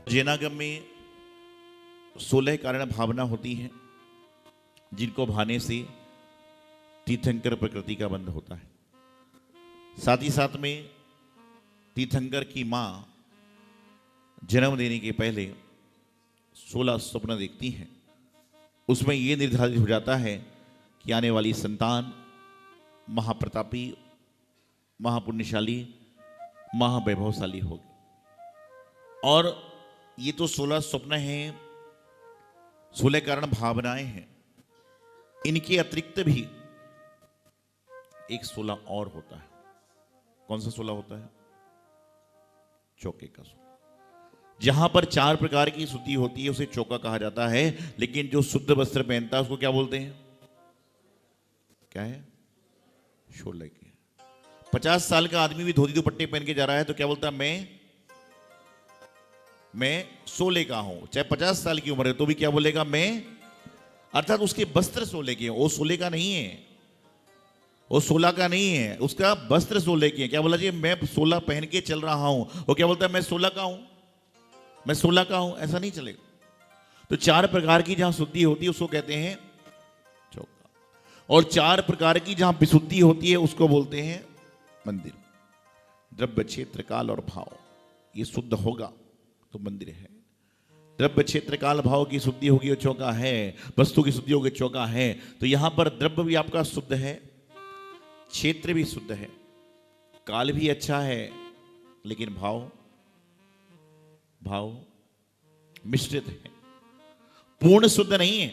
जैनागम में 16 कारण भावना होती हैं जिनको भाने से तीर्थंकर प्रकृति का बंध होता है। साथ ही साथ में तीर्थंकर की माँ जन्म देने के पहले 16 स्वप्न देखती हैं। उसमें यह निर्धारित हो जाता है कि आने वाली संतान महाप्रतापी, महापुण्यशाली, महावैभवशाली होगी। और ये तो 16 स्वप्न हैं, 16 कारण भावनाएं हैं। इनके अतिरिक्त भी एक 16 और होता है। कौन सा 16 होता है? चौके का 16। जहां पर 4 प्रकार की शुद्धि होती है उसे चौका कहा जाता है। लेकिन जो शुद्ध वस्त्र पहनता है उसको क्या बोलते हैं? क्या है? शोले के। 50 साल का आदमी भी धोती दुपट्टे पहन के जा रहा है तो क्या बोलता है? मैं 16 का हूं। चाहे 50 साल की उम्र है तो भी क्या बोलेगा? मैं। अर्थात उसके वस्त्र 16 के हैं, वो 16 का नहीं है, वो 16 का नहीं है, उसका वस्त्र 16 के हैं। क्या बोला जी? मैं 16 पहन के चल रहा हूं। वो क्या बोलता है? मैं 16 का हूं, मैं 16 का हूं। ऐसा नहीं चलेगा। तो 4 प्रकार की जहां शुद्धि होती है उसको कहते हैं चौका, और 4 प्रकार की जहां विशुद्धि होती है उसको बोलते हैं मंदिर। द्रव्य, क्षेत्र, काल और भाव, ये शुद्ध होगा तो मंदिर है। द्रव्य, क्षेत्र, काल, भाव की शुद्धि होगी वो चौका है। वस्तु की शुद्धि होगी चौका है। तो यहां पर द्रव्य भी आपका शुद्ध है, क्षेत्र भी शुद्ध है, काल भी अच्छा है, लेकिन भाव मिश्रित है, पूर्ण शुद्ध नहीं है।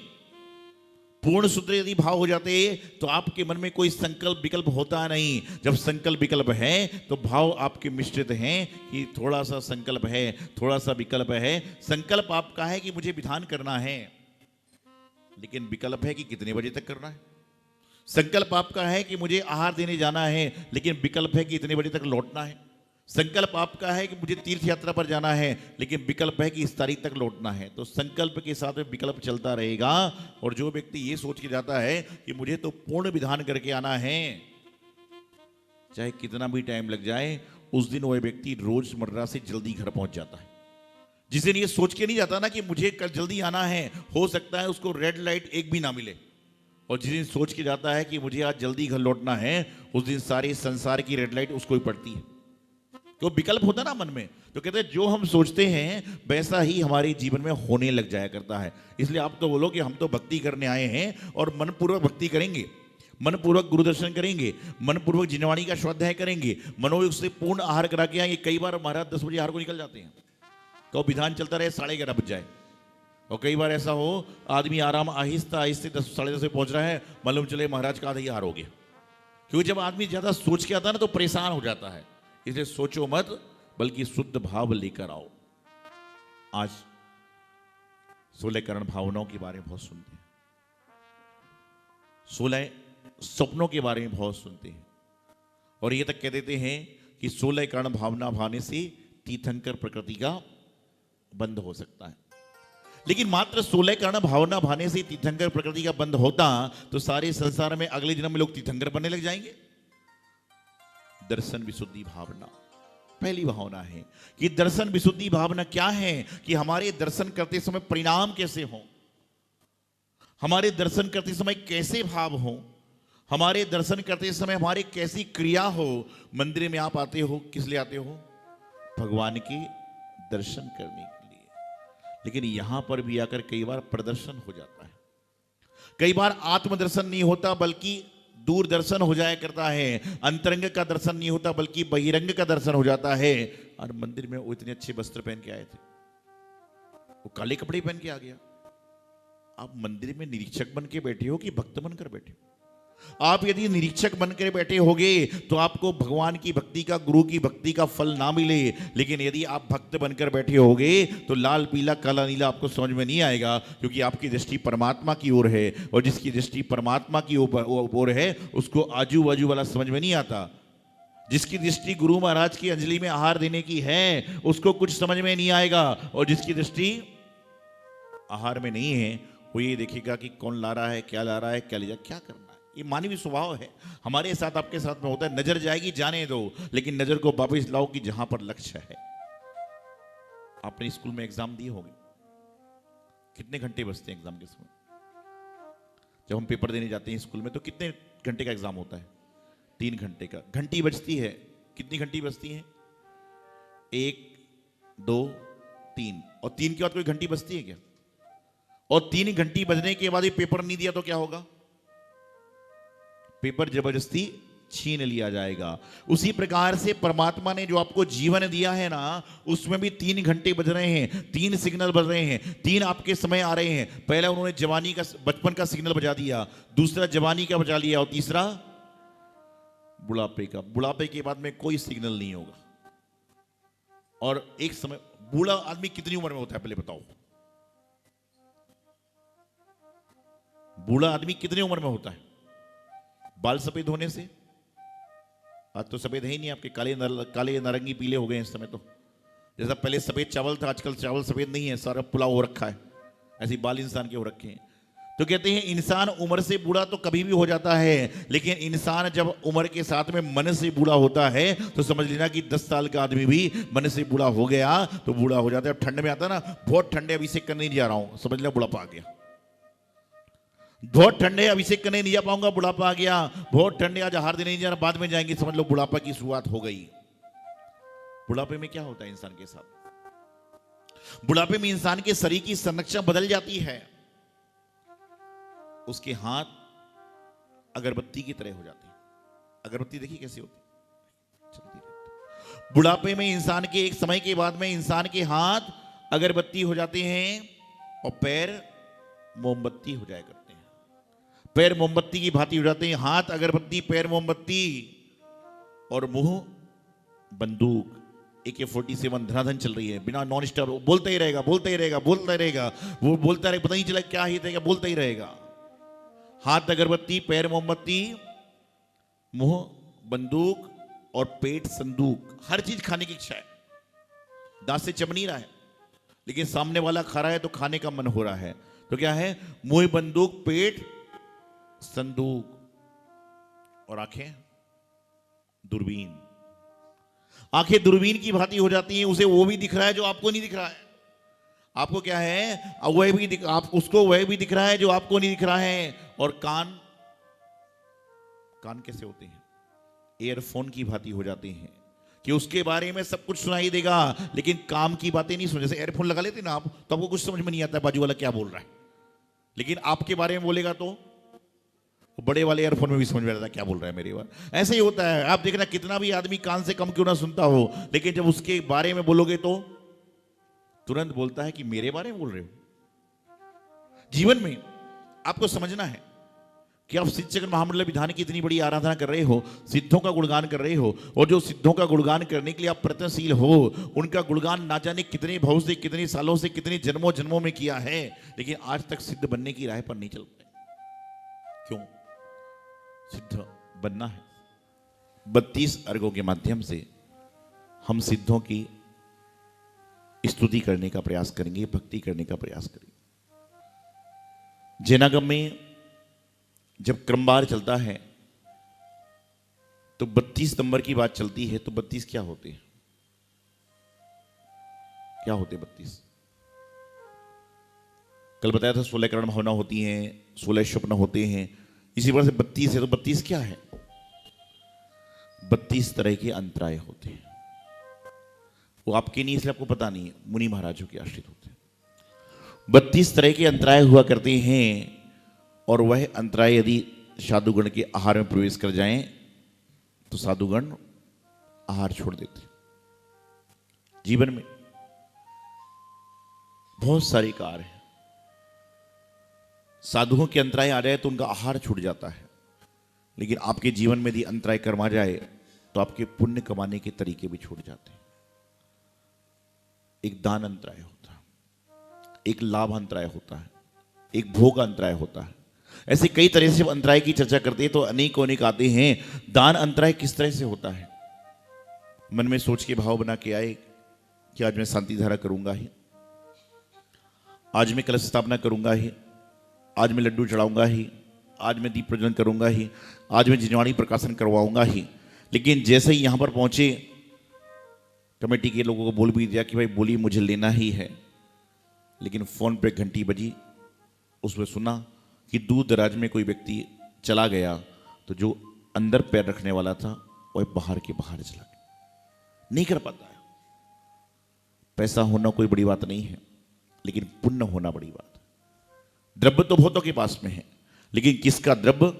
पूर्ण शुद्ध यदि भाव हो जाते तो आपके मन में कोई संकल्प विकल्प होता नहीं। जब संकल्प विकल्प है तो भाव आपके मिश्रित हैं कि थोड़ा सा संकल्प है, थोड़ा सा विकल्प है। संकल्प आपका है कि मुझे विधान करना है, लेकिन विकल्प है कि कितने बजे तक करना है। संकल्प आपका है कि मुझे आहार देने जाना है, लेकिन विकल्प है कि इतने बजे तक लौटना है। संकल्प आपका है कि मुझे तीर्थ यात्रा पर जाना है, लेकिन विकल्प है कि इस तारीख तक लौटना है। तो संकल्प के साथ में विकल्प चलता रहेगा। और जो व्यक्ति ये सोच के जाता है कि मुझे तो पूर्ण विधान करके आना है, चाहे कितना भी टाइम लग जाए, उस दिन वह व्यक्ति रोजमर्रा से जल्दी घर पहुंच जाता है। जिस दिन ये सोच के नहीं जाता ना कि मुझे कल जल्दी आना है, हो सकता है उसको रेड लाइट एक भी ना मिले। और जिस दिन सोच के जाता है कि मुझे आज जल्दी घर लौटना है, उस दिन सारे संसार की रेड लाइट उसको ही पड़ती है। तो विकल्प होता ना मन में, तो कहते हैं जो हम सोचते हैं वैसा ही हमारे जीवन में होने लग जाया करता है। इसलिए आप तो बोलो कि हम तो भक्ति करने आए हैं और मनपूर्वक भक्ति करेंगे, मनपूर्वक गुरु दर्शन करेंगे, मनपूर्वक जिनवाणी का स्वाध्याय करेंगे, मनोयोग से पूर्ण आहार करा के आएंगे। कई बार महाराज 10 बजे आहार को निकल जाते हैं, तो विधान चलता रहे 11:30 बज जाए। और कई बार ऐसा हो आदमी आराम आहिस्ता आहिस्ते 10 साढ़े 10 बजे पहुंच रहा है, मालूम चले महाराज का आधा ही आहार हो गया। क्योंकि जब आदमी ज्यादा सोच के आता है ना तो परेशान हो जाता है। इसलिए सोचो मत, बल्कि शुद्ध भाव लेकर आओ। आज 16 कारण भावनाओं के बारे में बहुत सुनते हैं, 16 सपनों के बारे में बहुत सुनते हैं, और ये तक कह देते हैं कि 16 कारण भावना भाने से तीर्थंकर प्रकृति का बंध हो सकता है। लेकिन मात्र 16 कारण भावना भाने से तीर्थंकर प्रकृति का बंध होता तो सारे संसार में अगले जन्म में लोग तीर्थंकर बनने लग जाएंगे। दर्शन विशुद्धि भावना पहली भावना है कि दर्शन विशुद्धि भावना क्या है? कि हमारे दर्शन करते समय परिणाम कैसे हो, हमारे दर्शन करते समय कैसे भाव हो, हमारे दर्शन करते समय हमारे कैसी क्रिया हो। मंदिर में आप आते हो, किस लिए आते हो? भगवान के दर्शन करने के लिए। लेकिन यहां पर भी आकर कई बार प्रदर्शन हो जाता है, कई बार आत्मदर्शन नहीं होता बल्कि दूरदर्शन हो जाया करता है। अंतरंग का दर्शन नहीं होता बल्कि बहिरंग का दर्शन हो जाता है। और मंदिर में वो इतने अच्छे वस्त्र पहन के आए थे, वो काले कपड़े पहन के आ गया। आप मंदिर में निरीक्षक बन के बैठे हो कि भक्त बनकर बैठे हो? आप यदि निरीक्षक बनकर बैठे होगे तो आपको भगवान की भक्ति का, गुरु की भक्ति का फल ना मिले। लेकिन यदि आप भक्त बनकर बैठे होगे तो लाल पीला काला नीला आपको समझ में नहीं आएगा, क्योंकि आपकी दृष्टि परमात्मा की ओर है। और जिसकी दृष्टि परमात्मा की ओर है उसको आजू बाजू वाला समझ में नहीं आता। जिसकी दृष्टि गुरु महाराज की अंजलि में आहार देने की है उसको कुछ समझ में नहीं आएगा। और जिसकी दृष्टि आहार में नहीं है वो ये देखेगा कि कौन ला रहा है, क्या ला रहा है, क्या ले जा, क्या करना है। ये मानवीय स्वभाव है, हमारे साथ आपके साथ में होता है। नजर जाएगी जाने दो, लेकिन नजर को वापस लाओ कि जहां पर लक्ष्य है। आपने स्कूल में एग्जाम दिए होंगे, कितने घंटे बचते हैं एग्जाम के समय? जब हम पेपर देने जाते हैं स्कूल में तो कितने घंटे का एग्जाम होता है? 3 घंटे का। घंटी बजती है, कितनी घंटी बजती है? 1 2 3, और 3 के बाद कोई घंटी बजती है क्या? और 3 घंटी बजने के बाद ये पेपर नहीं दिया तो क्या होगा? पेपर जबरदस्ती छीन लिया जाएगा। उसी प्रकार से परमात्मा ने जो आपको जीवन दिया है ना, उसमें भी 3 घंटे बज रहे हैं, 3 सिग्नल बज रहे हैं, 3 आपके समय आ रहे हैं। पहला उन्होंने जवानी का, बचपन का सिग्नल बजा दिया, दूसरा जवानी का बजा लिया, और तीसरा बुढ़ापे का। बुढ़ापे के बाद में कोई सिग्नल नहीं होगा। और एक समय, बूढ़ा आदमी कितनी उम्र में होता है पहले बताओ? बूढ़ा आदमी कितनी उम्र में होता है? बाल सफेद होने से? आज तो सफेद है ही नहीं, आपके काले नारंगी पीले हो गए हैं इस समय तो। जैसा पहले सफेद चावल था, आजकल चावल सफेद नहीं है, सारा पुलाव हो रखा है। ऐसे बाल इंसान के हो रखे हैं। तो कहते हैं इंसान उम्र से बूढ़ा तो कभी भी हो जाता है, लेकिन इंसान जब उम्र के साथ में मन से बूढ़ा होता है तो समझ लेना कि 10 साल का आदमी भी मन से बूढ़ा हो गया तो बूढ़ा हो जाता है। अब ठंड में आता है ना, बहुत ठंडे, अभिषेक करने नहीं जा रहा हूं, समझ लो बुढ़ापा आ गया। बहुत ठंडे, अभिषेक करने नहीं जा पाऊंगा, बुढ़ापा आ गया। बहुत ठंडे, आज हार देने नहीं जा रहा, बाद में जाएंगे, समझ लो बुढ़ापा की शुरुआत हो गई। बुढ़ापे में क्या होता है इंसान के साथ? बुढ़ापे में इंसान के शरीर की संरचना बदल जाती है। उसके हाथ अगरबत्ती की तरह हो जाते हैं। अगरबत्ती देखी कैसी होती, चलती रहती। बुढ़ापे में इंसान के एक समय के बाद में इंसान के हाथ अगरबत्ती हो जाते हैं और पैर मोमबत्ती हो जाया करते हैं। पैर मोमबत्ती की भांति हो जाते हैं, हाथ अगरबत्ती, पैर मोमबत्ती, और मुंह बंदूक। AK-47 धनाधन चल रही है, बिना नॉन स्टॉप बोलता ही रहेगा, बोलता ही रहेगा, बोलता ही रहेगा। वो बोलता रहेगा, पता नहीं चला क्या ही रहेगा, बोलता ही रहेगा। हाथ अगरबत्ती, पैर मोमबत्ती, मुंह बंदूक और पेट संदूक। हर चीज खाने की इच्छा है, दांत से चब नहीं रहा है, लेकिन सामने वाला खा रहा है तो खाने का मन हो रहा है। तो क्या है? मुंह बंदूक, पेट संदूक, और आंखें दूरबीन। आंखें दूरबीन की भांति हो जाती हैं, उसे वो भी दिख रहा है जो आपको नहीं दिख रहा है। आपको क्या है? वह भी दिख, आप उसको वह भी दिख रहा है जो आपको नहीं दिख रहा है। और कान, कान कैसे होते हैं? एयरफोन की भांति हो जाते हैं कि उसके बारे में सब कुछ सुनाई देगा, लेकिन काम की बातें नहीं सुन। जैसे एयरफोन लगा लेते ना आप, तो आपको कुछ समझ में नहीं आता है बाजू वाला क्या बोल रहा है, लेकिन आपके बारे में बोलेगा तो बड़े वाले एयरफोन में भी समझ में आता है क्या बोल रहा है मेरे बारे। ऐसे ही होता है। आप देखना, कितना भी आदमी कान से कम क्यों ना सुनता हो, लेकिन जब उसके बारे में बोलोगे तो तुरंत बोलता है कि मेरे बारे में बोल रहे हो। जीवन में आपको समझना है कि आप सिद्धचक्र महामंडल विधान की इतनी बड़ी आराधना कर रहे हो, सिद्धों का गुणगान कर रहे हो, और जो सिद्धों का गुणगान करने के लिए आप प्रयत्नशील हो, उनका गुणगान ना जाने कितने भाव से, कितने सालों से, कितने जन्मों जन्मों में किया है, लेकिन आज तक सिद्ध बनने की राह पर नहीं चल पाए। क्यों? सिद्ध बनना है। 32 अर्घों के माध्यम से हम सिद्धों की स्तुति करने का प्रयास करेंगे, भक्ति करने का प्रयास करेंगे। जैनागम में जब क्रमवार चलता है तो 32 नंबर की बात चलती है, तो 32 क्या होते हैं? क्या होते 32? कल बताया था 16 करण भावना होती हैं, 16 स्वप्न होते हैं, इसी वजह से 32 है। तो 32 क्या है? 32 तरह के अंतराय होते हैं। वो आपके नहीं, इसलिए आपको पता नहीं है, मुनि महाराजों के आश्रित होते हैं। 32 तरह के अंतराय हुआ करते हैं, और वह अंतराय यदि साधुगण के आहार में प्रवेश कर जाएं तो साधुगण आहार छोड़ देते। जीवन में बहुत सारे कार्य हैं, साधुओं के अंतराय आ जाए तो उनका आहार छूट जाता है, लेकिन आपके जीवन में यदि अंतराय कर्मा जाए तो आपके पुण्य कमाने के तरीके भी छूट जाते हैं। एक दान अंतराय होता है, एक लाभ अंतराय होता है, एक भोग अंतराय होता है। ऐसे कई तरह से अंतराय की चर्चा करते हैं तो अनेक आते हैं। दान अंतराय किस तरह से होता है? मन में सोच के भाव बना के आए कि आज मैं शांति धारा करूंगा ही, आज मैं कलश स्थापना करूंगा ही, आज मैं लड्डू चढ़ाऊंगा ही, आज मैं दीप प्रज्वलन करूंगा ही, आज मैं जिनवाणी प्रकाशन करवाऊंगा ही। लेकिन जैसे ही यहां पर पहुंचे, कमेटी के लोगों को बोल भी दिया कि भाई बोली मुझे लेना ही है, लेकिन फोन पे घंटी बजी, उसमें सुना कि दूर दराज में कोई व्यक्ति चला गया, तो जो अंदर पैर रखने वाला था वह बाहर के बाहर चला गया। नहीं कर पाता है। पैसा होना कोई बड़ी बात नहीं है, लेकिन पुण्य होना बड़ी बात है। द्रव्य तो बहुतों के पास में है, लेकिन किसका द्रव्य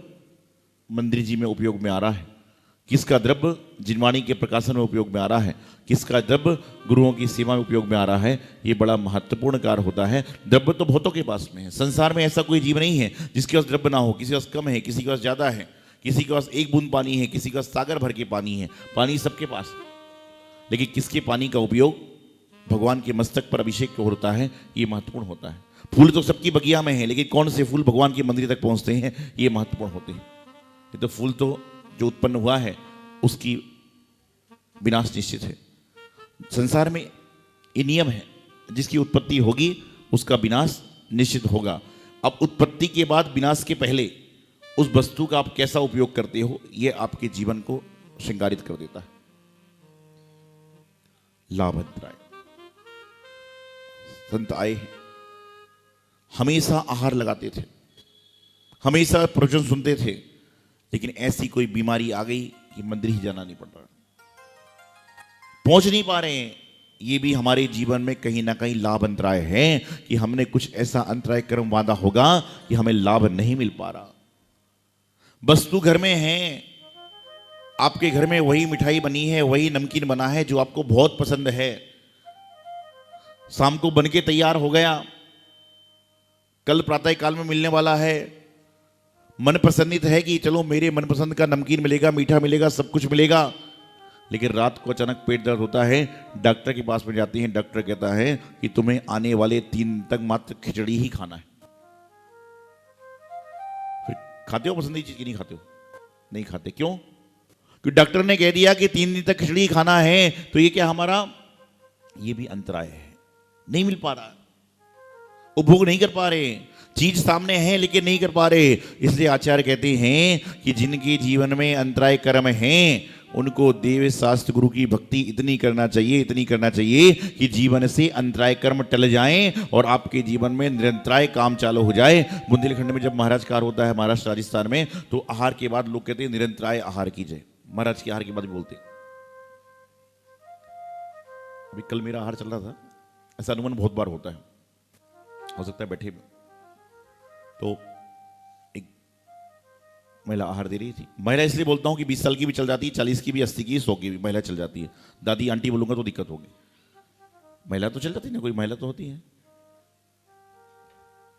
मंदिर जी में उपयोग में आ रहा है, किसका द्रव्य जिनवाणी के प्रकाशन में उपयोग में आ रहा है, किसका द्रव्य गुरुओं की सेवा में उपयोग में आ रहा है, ये बड़ा महत्वपूर्ण कार्य होता है। द्रव्य तो बहुतों के पास में है। संसार में ऐसा कोई जीव नहीं है जिसके पास द्रव्य ना हो। किसी के पास कम है, किसी के पास ज्यादा है, किसी के पास एक बूंद पानी है, किसी के पास सागर भर के पानी है। पानी सबके पास, लेकिन किसके पानी का उपयोग भगवान के मस्तक पर अभिषेक होता है, ये महत्वपूर्ण होता है। फूल तो सबकी बगिया में है, लेकिन कौन से फूल भगवान के मंदिर तक पहुंचते हैं, ये महत्वपूर्ण होते हैं। ये तो फूल तो जो उत्पन्न हुआ है उसकी विनाश निश्चित है। संसार में ये नियम है, जिसकी उत्पत्ति होगी उसका विनाश निश्चित होगा। अब उत्पत्ति के बाद विनाश के पहले उस वस्तु का आप कैसा उपयोग करते हो, यह आपके जीवन को श्रृंगारित कर देता है। लाभद्राय संत आए हैं, हमेशा आहार लगाते थे, हमेशा प्रवचन सुनते थे, लेकिन ऐसी कोई बीमारी आ गई कि मंदिर ही जाना नहीं पड़ रहा, पहुंच नहीं पा रहे हैं। ये भी हमारे जीवन में कहीं ना कहीं लाभ अंतराय है कि हमने कुछ ऐसा अंतराय कर्म बांधा होगा कि हमें लाभ नहीं मिल पा रहा। वस्तु घर में है, आपके घर में वही मिठाई बनी है, वही नमकीन बना है जो आपको बहुत पसंद है, शाम को बन के तैयार हो गया, कल प्रातः काल में मिलने वाला है, मन प्रसन्नित है कि चलो मेरे मनपसंद का नमकीन मिलेगा, मीठा मिलेगा, सब कुछ मिलेगा, लेकिन रात को अचानक पेट दर्द होता है, डॉक्टर के पास में जाती हैं, डॉक्टर कहता है कि तुम्हें आने वाले 3 दिन तक मात्र खिचड़ी ही खाना है। फिर खाते हो पसंदीदा चीज की? नहीं खाते हो? नहीं खाते। क्यों? क्योंकि डॉक्टर ने कह दिया कि 3 दिन तक खिचड़ी खाना है, तो ये क्या हमारा, ये भी अंतराय है, नहीं मिल पा रहा, उपभोग नहीं कर पा रहे, चीज सामने है लेकिन नहीं कर पा रहे। इसलिए आचार्य कहते हैं कि जिनके जीवन में अंतराय कर्म हैं, उनको देव शास्त्र गुरु की भक्ति इतनी करना चाहिए, इतनी करना चाहिए कि जीवन से अंतराय कर्म टल जाएं और आपके जीवन में निरंतराय काम चालू हो जाए। बुंदेलखंड में जब महाराज कार होता है, महाराष्ट्र राजस्थान में, तो आहार के बाद लोग कहते हैं निरंतराय आहार कीजिए। महाराज के आहार के बाद बोलते, अभी कल मेरा आहार चल रहा था, ऐसा अनुमान बहुत बार होता है, हो सकता है बैठे, तो एक महिला आहार दे रही थी। महिला इसलिए बोलता हूं कि 20 साल की भी चल जाती है, 40 की भी, 80 की, 100 की भी महिला चल जाती है। दादी आंटी बोलूंगा तो दिक्कत होगी, महिला तो चल जाती है ना, कोई महिला तो होती है।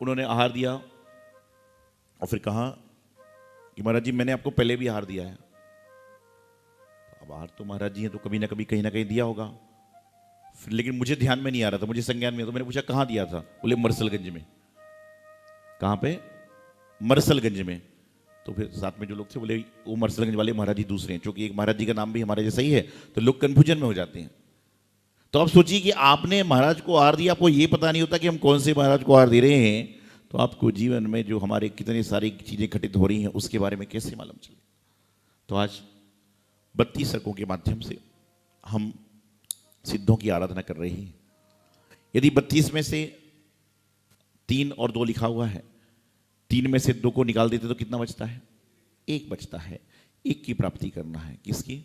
उन्होंने आहार दिया और फिर कहा कि महाराज जी मैंने आपको पहले भी आहार दिया है। अब आहार तो महाराज जी हैं तो कभी ना कभी कहीं ना कहीं दिया होगा, फिर लेकिन मुझे ध्यान में नहीं आ रहा था, मुझे संज्ञान में। तो मैंने पूछा कहाँ दिया था? बोले मरसलगंज में। कहाँ पे? मरसलगंज में। तो फिर साथ में जो लोग थे बोले वो मरसलगंज वाले महाराज जी दूसरे हैं, क्योंकि एक महाराज जी का नाम भी हमारे जैसा ही है, तो लोग कन्फ्यूजन में हो जाते हैं। तो आप सोचिए कि आपने महाराज को आहार दिया, आपको ये पता नहीं होता कि हम कौन से महाराज को आहार दे रहे हैं, तो आपको जीवन में जो हमारे कितनी सारी चीजें घटित हो रही हैं उसके बारे में कैसे मालूम चले। तो आज 32 अंकों के माध्यम से हम सिद्धों की आराधना कर रहे हैं। यदि 32 में से 3 और 2 लिखा हुआ है, 3 में से 2 को निकाल देते तो कितना बचता है? 1 बचता है। 1 की प्राप्ति करना है। किसकी?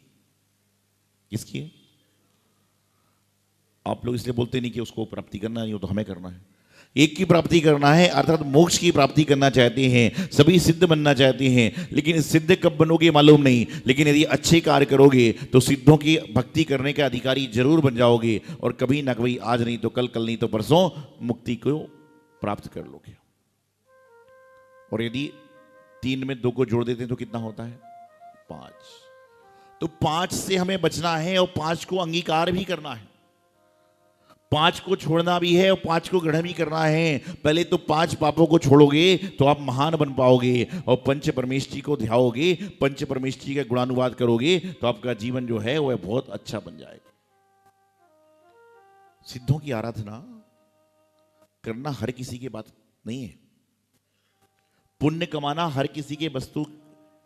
किसकी? आप लोग इसलिए बोलते नहीं कि उसको प्राप्ति करना नहीं हो, तो हमें करना है। 1 की प्राप्ति करना है, अर्थात मोक्ष की प्राप्ति करना चाहते हैं, सभी सिद्ध बनना चाहते हैं, लेकिन सिद्ध कब बनोगे मालूम नहीं। लेकिन यदि अच्छे कार्य करोगे तो सिद्धों की भक्ति करने के अधिकारी जरूर बन जाओगे, और कभी ना कभी, आज नहीं तो कल, कल नहीं तो परसों, मुक्ति को प्राप्त कर लोगे। और यदि 3 में 2 को जोड़ देते हैं तो कितना होता है? 5। तो 5 से हमें बचना है और 5 को अंगीकार भी करना है, 5 को छोड़ना भी है और 5 को ग्रहण भी करना है। पहले तो 5 पापों को छोड़ोगे तो आप महान बन पाओगे, और पंच परमेष्ठी को ध्याओगे, पंच परमेष्ठी का गुणानुवाद करोगे, तो आपका जीवन जो है वह बहुत अच्छा बन जाएगा। सिद्धों की आराधना करना हर किसी की बात नहीं है, पुण्य कमाना हर किसी के वस्तु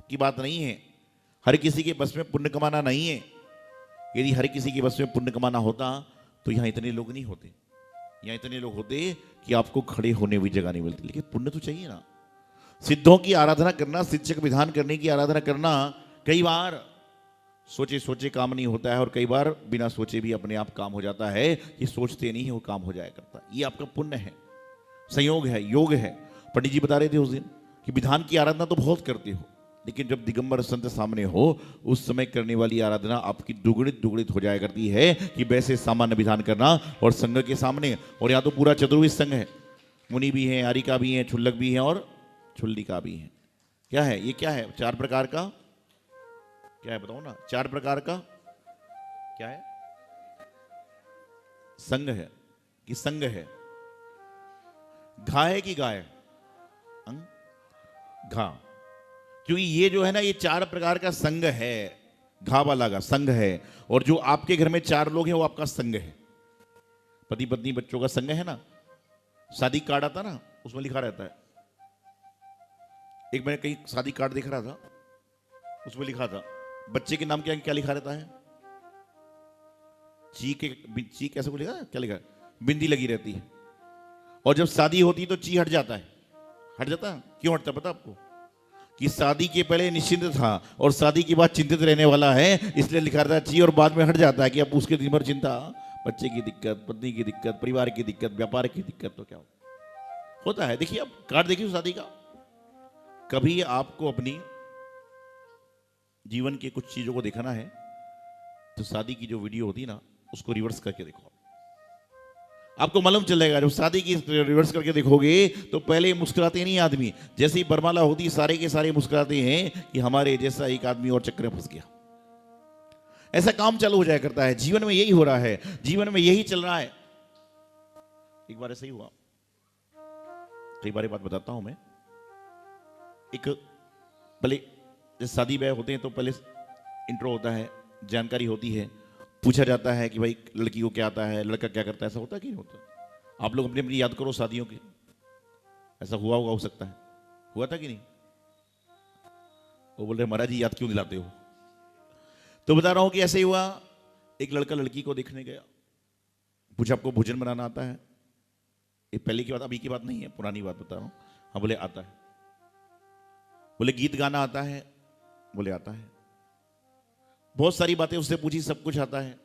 की बात नहीं है, हर किसी के बस में पुण्य कमाना नहीं है। यदि हर किसी के बस में पुण्य कमाना होता तो यहां इतने लोग नहीं होते। यहां इतने लोग होते कि आपको खड़े होने भी जगह नहीं मिलती। लेकिन पुण्य तो चाहिए ना। सिद्धों की आराधना करना, शिक्षक विधान करने की आराधना करना, कई बार सोचे सोचे काम नहीं होता है और कई बार बिना सोचे भी अपने आप काम हो जाता है। ये सोचते नहीं है वो काम हो जाया करता है। ये आपका पुण्य है, संयोग है, योग है। पंडित जी बता रहे थे उस दिन कि विधान की आराधना तो बहुत करते हो, लेकिन जब दिगंबर संत सामने हो उस समय करने वाली आराधना आपकी दुगुणित दुगुणित हो जाया करती है कि वैसे सामान्य विधान करना और संघ के सामने। और यहाँ तो पूरा चतुर्विध संघ है, मुनि भी हैं, आरिका भी हैं, छुल्लक भी हैं और छुल्लिका भी हैं। क्या है ये? क्या है? 4 प्रकार का क्या है बताओ ना? 4 प्रकार का क्या है? संघ है कि संघ है? घा है कि गाय? घा। क्योंकि ये जो है ना, ये 4 प्रकार का संघ है। घा वाला का संघ है। और जो आपके घर में 4 लोग हैं वो आपका संघ है। पति पत्नी बच्चों का संघ है ना। शादी कार्ड आता ना, उसमें लिखा रहता है। एक मैंने कहीं शादी कार्ड देख रहा था, उसमें लिखा था बच्चे के नाम क्या क्या लिखा रहता है? ची कैसे को लिखा है? क्या लिखा है? बिंदी लगी रहती है। और जब शादी होती है तो ची हट जाता है। हट जाता है? क्यों हटता है पता आपको? कि शादी के पहले निश्चिंत था और शादी के बाद चिंतित रहने वाला है, इसलिए लिखा रहता है ची, और बाद में हट जाता है कि अब उसके दिन भर चिंता, बच्चे की दिक्कत, पत्नी की दिक्कत, परिवार की दिक्कत, व्यापार की दिक्कत, तो क्या होता है? देखिए, अब कार्ड देखिए शादी का। कभी आपको अपनी जीवन के कुछ चीजों को देखना है तो शादी की जो वीडियो होती है ना, उसको रिवर्स करके देखो। आपको मालूम चलेगा। जब शादी की रिवर्स करके देखोगे तो पहले मुस्कुराते नहीं आदमी, जैसे ही बरमाला होती सारे के सारे मुस्कुराते हैं कि हमारे जैसा एक आदमी और चक्कर में फंस गया। ऐसा काम चालू हो जाया करता है। जीवन में यही हो रहा है, जीवन में यही चल रहा है। एक बार ऐसा ही हुआ, कई बार बात बताता हूं मैं। एक पहले जैसे शादी ब्याह होते हैं तो पहले इंट्रो होता है, जानकारी होती है, पूछा जाता है कि भाई लड़की को क्या आता है, लड़का क्या करता है। ऐसा होता है कि नहीं होता? आप लोग अपनी अपनी याद करो शादियों की। ऐसा हुआ होगा, हो सकता है। हुआ था कि नहीं? वो बोल रहे महाराज जी याद क्यों दिलाते हो? तो बता रहा हूं कि ऐसे ही हुआ। एक लड़का लड़की को देखने गया, पूछा आपको भोजन बनाना आता है? ये पहले की बात, अभी की बात नहीं है, पुरानी बात बता रहा हूं। हाँ, बोले आता है। बोले गीत गाना आता है? बोले आता है। बहुत सारी बातें उससे पूछी, सब कुछ आता है।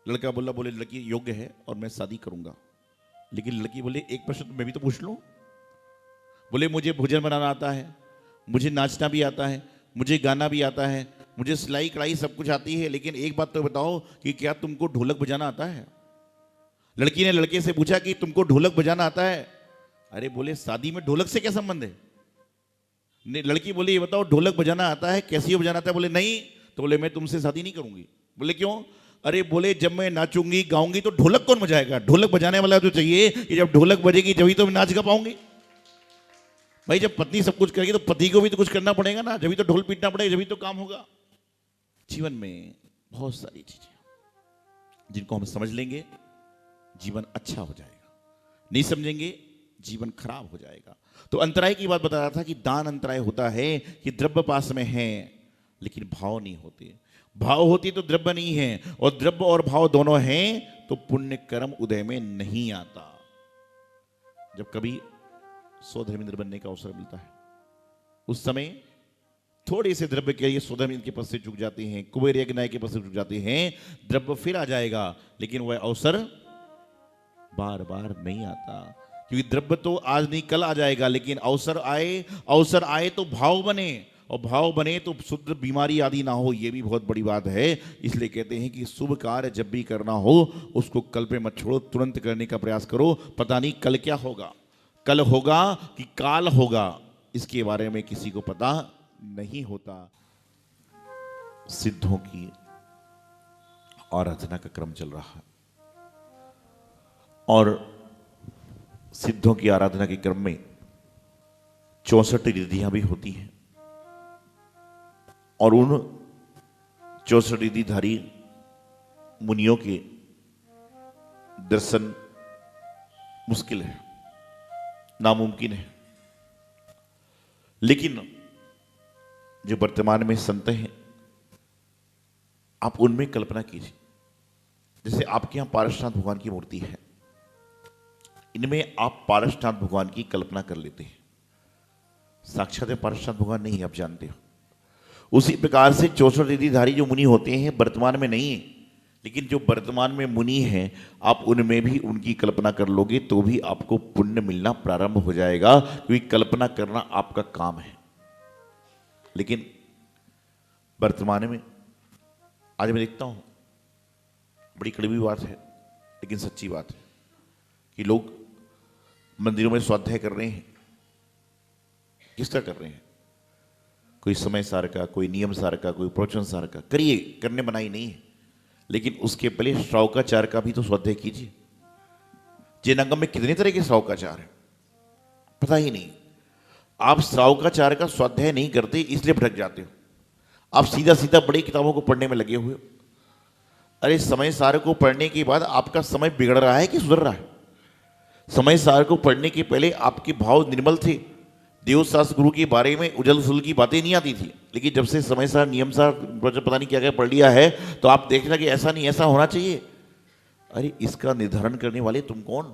लड़का बोला, बोले लड़की योग्य है और मैं शादी करूंगा। लेकिन लड़की बोले एक प्रश्न तो मैं भी तो पूछ लूं। बोले मुझे भोजन बनाना आता है, मुझे नाचना भी आता है, मुझे गाना भी आता है, मुझे सिलाई कढ़ाई सब कुछ आती है, लेकिन एक बात तो बताओ कि क्या तुमको ढोलक बजाना आता है? लड़की ने लड़के से पूछा कि तुमको ढोलक बजाना आता है? अरे बोले शादी में ढोलक से क्या संबंध है? लड़की बोली ये बताओ ढोलक बजाना आता है, कैसे बजाना आता है? बोले नहीं। तो बोले मैं तुमसे शादी नहीं करूंगी। बोले क्यों? अरे बोले जब मैं नाचूंगी गाऊंगी तो ढोलक कौन बजाएगा? ढोलक बजाने वाला तो चाहिए कि जब ढोलक बजेगी जब ही तो मैं नाच गा पाऊंगी। भाई जब पत्नी सब कुछ करेगी तो पति को भी तो कुछ करना पड़ेगा ना, जब ही तो ढोल पीटना पड़ेगा, जब ही तो काम होगा। जीवन में बहुत सारी चीजें जिनको हम समझ लेंगे जीवन अच्छा हो जाएगा, नहीं समझेंगे जीवन खराब हो जाएगा। तो अंतराय की बात बता रहा था कि दान अंतराय होता है कि द्रव्य पास में है लेकिन भाव नहीं होते। भाव होती तो द्रव्य नहीं है, और द्रव्य और भाव दोनों हैं तो पुण्य कर्म उदय में नहीं आता। जब कभी 100 धर्मेंद्र बनने का अवसर मिलता है, उस समय थोड़े से द्रव्य के लिए 100 धर्मेंद्र के पद से चुक जाते हैं, कुबेर यज्ञ के पद से चुक जाते हैं। द्रव्य फिर आ जाएगा लेकिन वह अवसर बार बार नहीं आता, क्योंकि द्रव्य तो आज नहीं कल आ जाएगा, लेकिन अवसर आए तो भाव बने, और भाव बने तो शुद्ध बीमारी आदि ना हो। यह भी बहुत बड़ी बात है। इसलिए कहते हैं कि शुभ कार्य जब भी करना हो उसको कल पे मत छोड़ो, तुरंत करने का प्रयास करो। पता नहीं कल क्या होगा, कल होगा कि काल होगा, इसके बारे में किसी को पता नहीं होता। सिद्धों की आराधना का क्रम चल रहा है और सिद्धों की आराधना के क्रम में 64 रिद्धियां भी होती हैं, और उन 64 रिद्धिधारी मुनियों के दर्शन मुश्किल है, नामुमकिन है। लेकिन जो वर्तमान में संत हैं, आप उनमें कल्पना कीजिए। जैसे आपके यहां पारसनाथ भगवान की मूर्ति है, इनमें आप पारसनाथ भगवान की कल्पना कर लेते हैं। साक्षात में पारसनाथ भगवान नहीं है, आप जानते हो। उसी प्रकार से 64 रिद्धिधारी जो मुनि होते हैं वर्तमान में नहीं है, लेकिन जो वर्तमान में मुनि हैं आप उनमें भी उनकी कल्पना कर लोगे तो भी आपको पुण्य मिलना प्रारंभ हो जाएगा, क्योंकि कल्पना करना आपका काम है। लेकिन वर्तमान में आज मैं देखता हूं, बड़ी कड़वी बात है लेकिन सच्ची बात है, कि लोग मंदिरों में स्वाध्याय कर रहे हैं। किसका कर रहे हैं? कोई समय सार का, कोई नियम सार का, कोई प्रवचन सार का। करिए, करने मनाही नहीं है, लेकिन उसके पहले श्रावकाचार का भी तो स्वाध्याय कीजिए। जैनागम में कितने तरह के श्रावकाचार है पता ही नहीं। आप श्रावकाचार का स्वाध्याय नहीं करते इसलिए भटक जाते हो। आप सीधा सीधा बड़ी किताबों को पढ़ने में लगे हुए हो। अरे समय सार को पढ़ने के बाद आपका समय बिगड़ रहा है कि सुधर रहा है? समय सार को पढ़ने के पहले आपके भाव निर्मल थे, देवशास्त्र गुरु के बारे में उजल सुल की बातें नहीं आती थी। लेकिन जब से समय सार, नियम सार, पता नहीं क्या क्या पढ़ लिया है, तो आप देखना कि ऐसा नहीं, ऐसा होना चाहिए। अरे इसका निर्धारण करने वाले तुम कौन?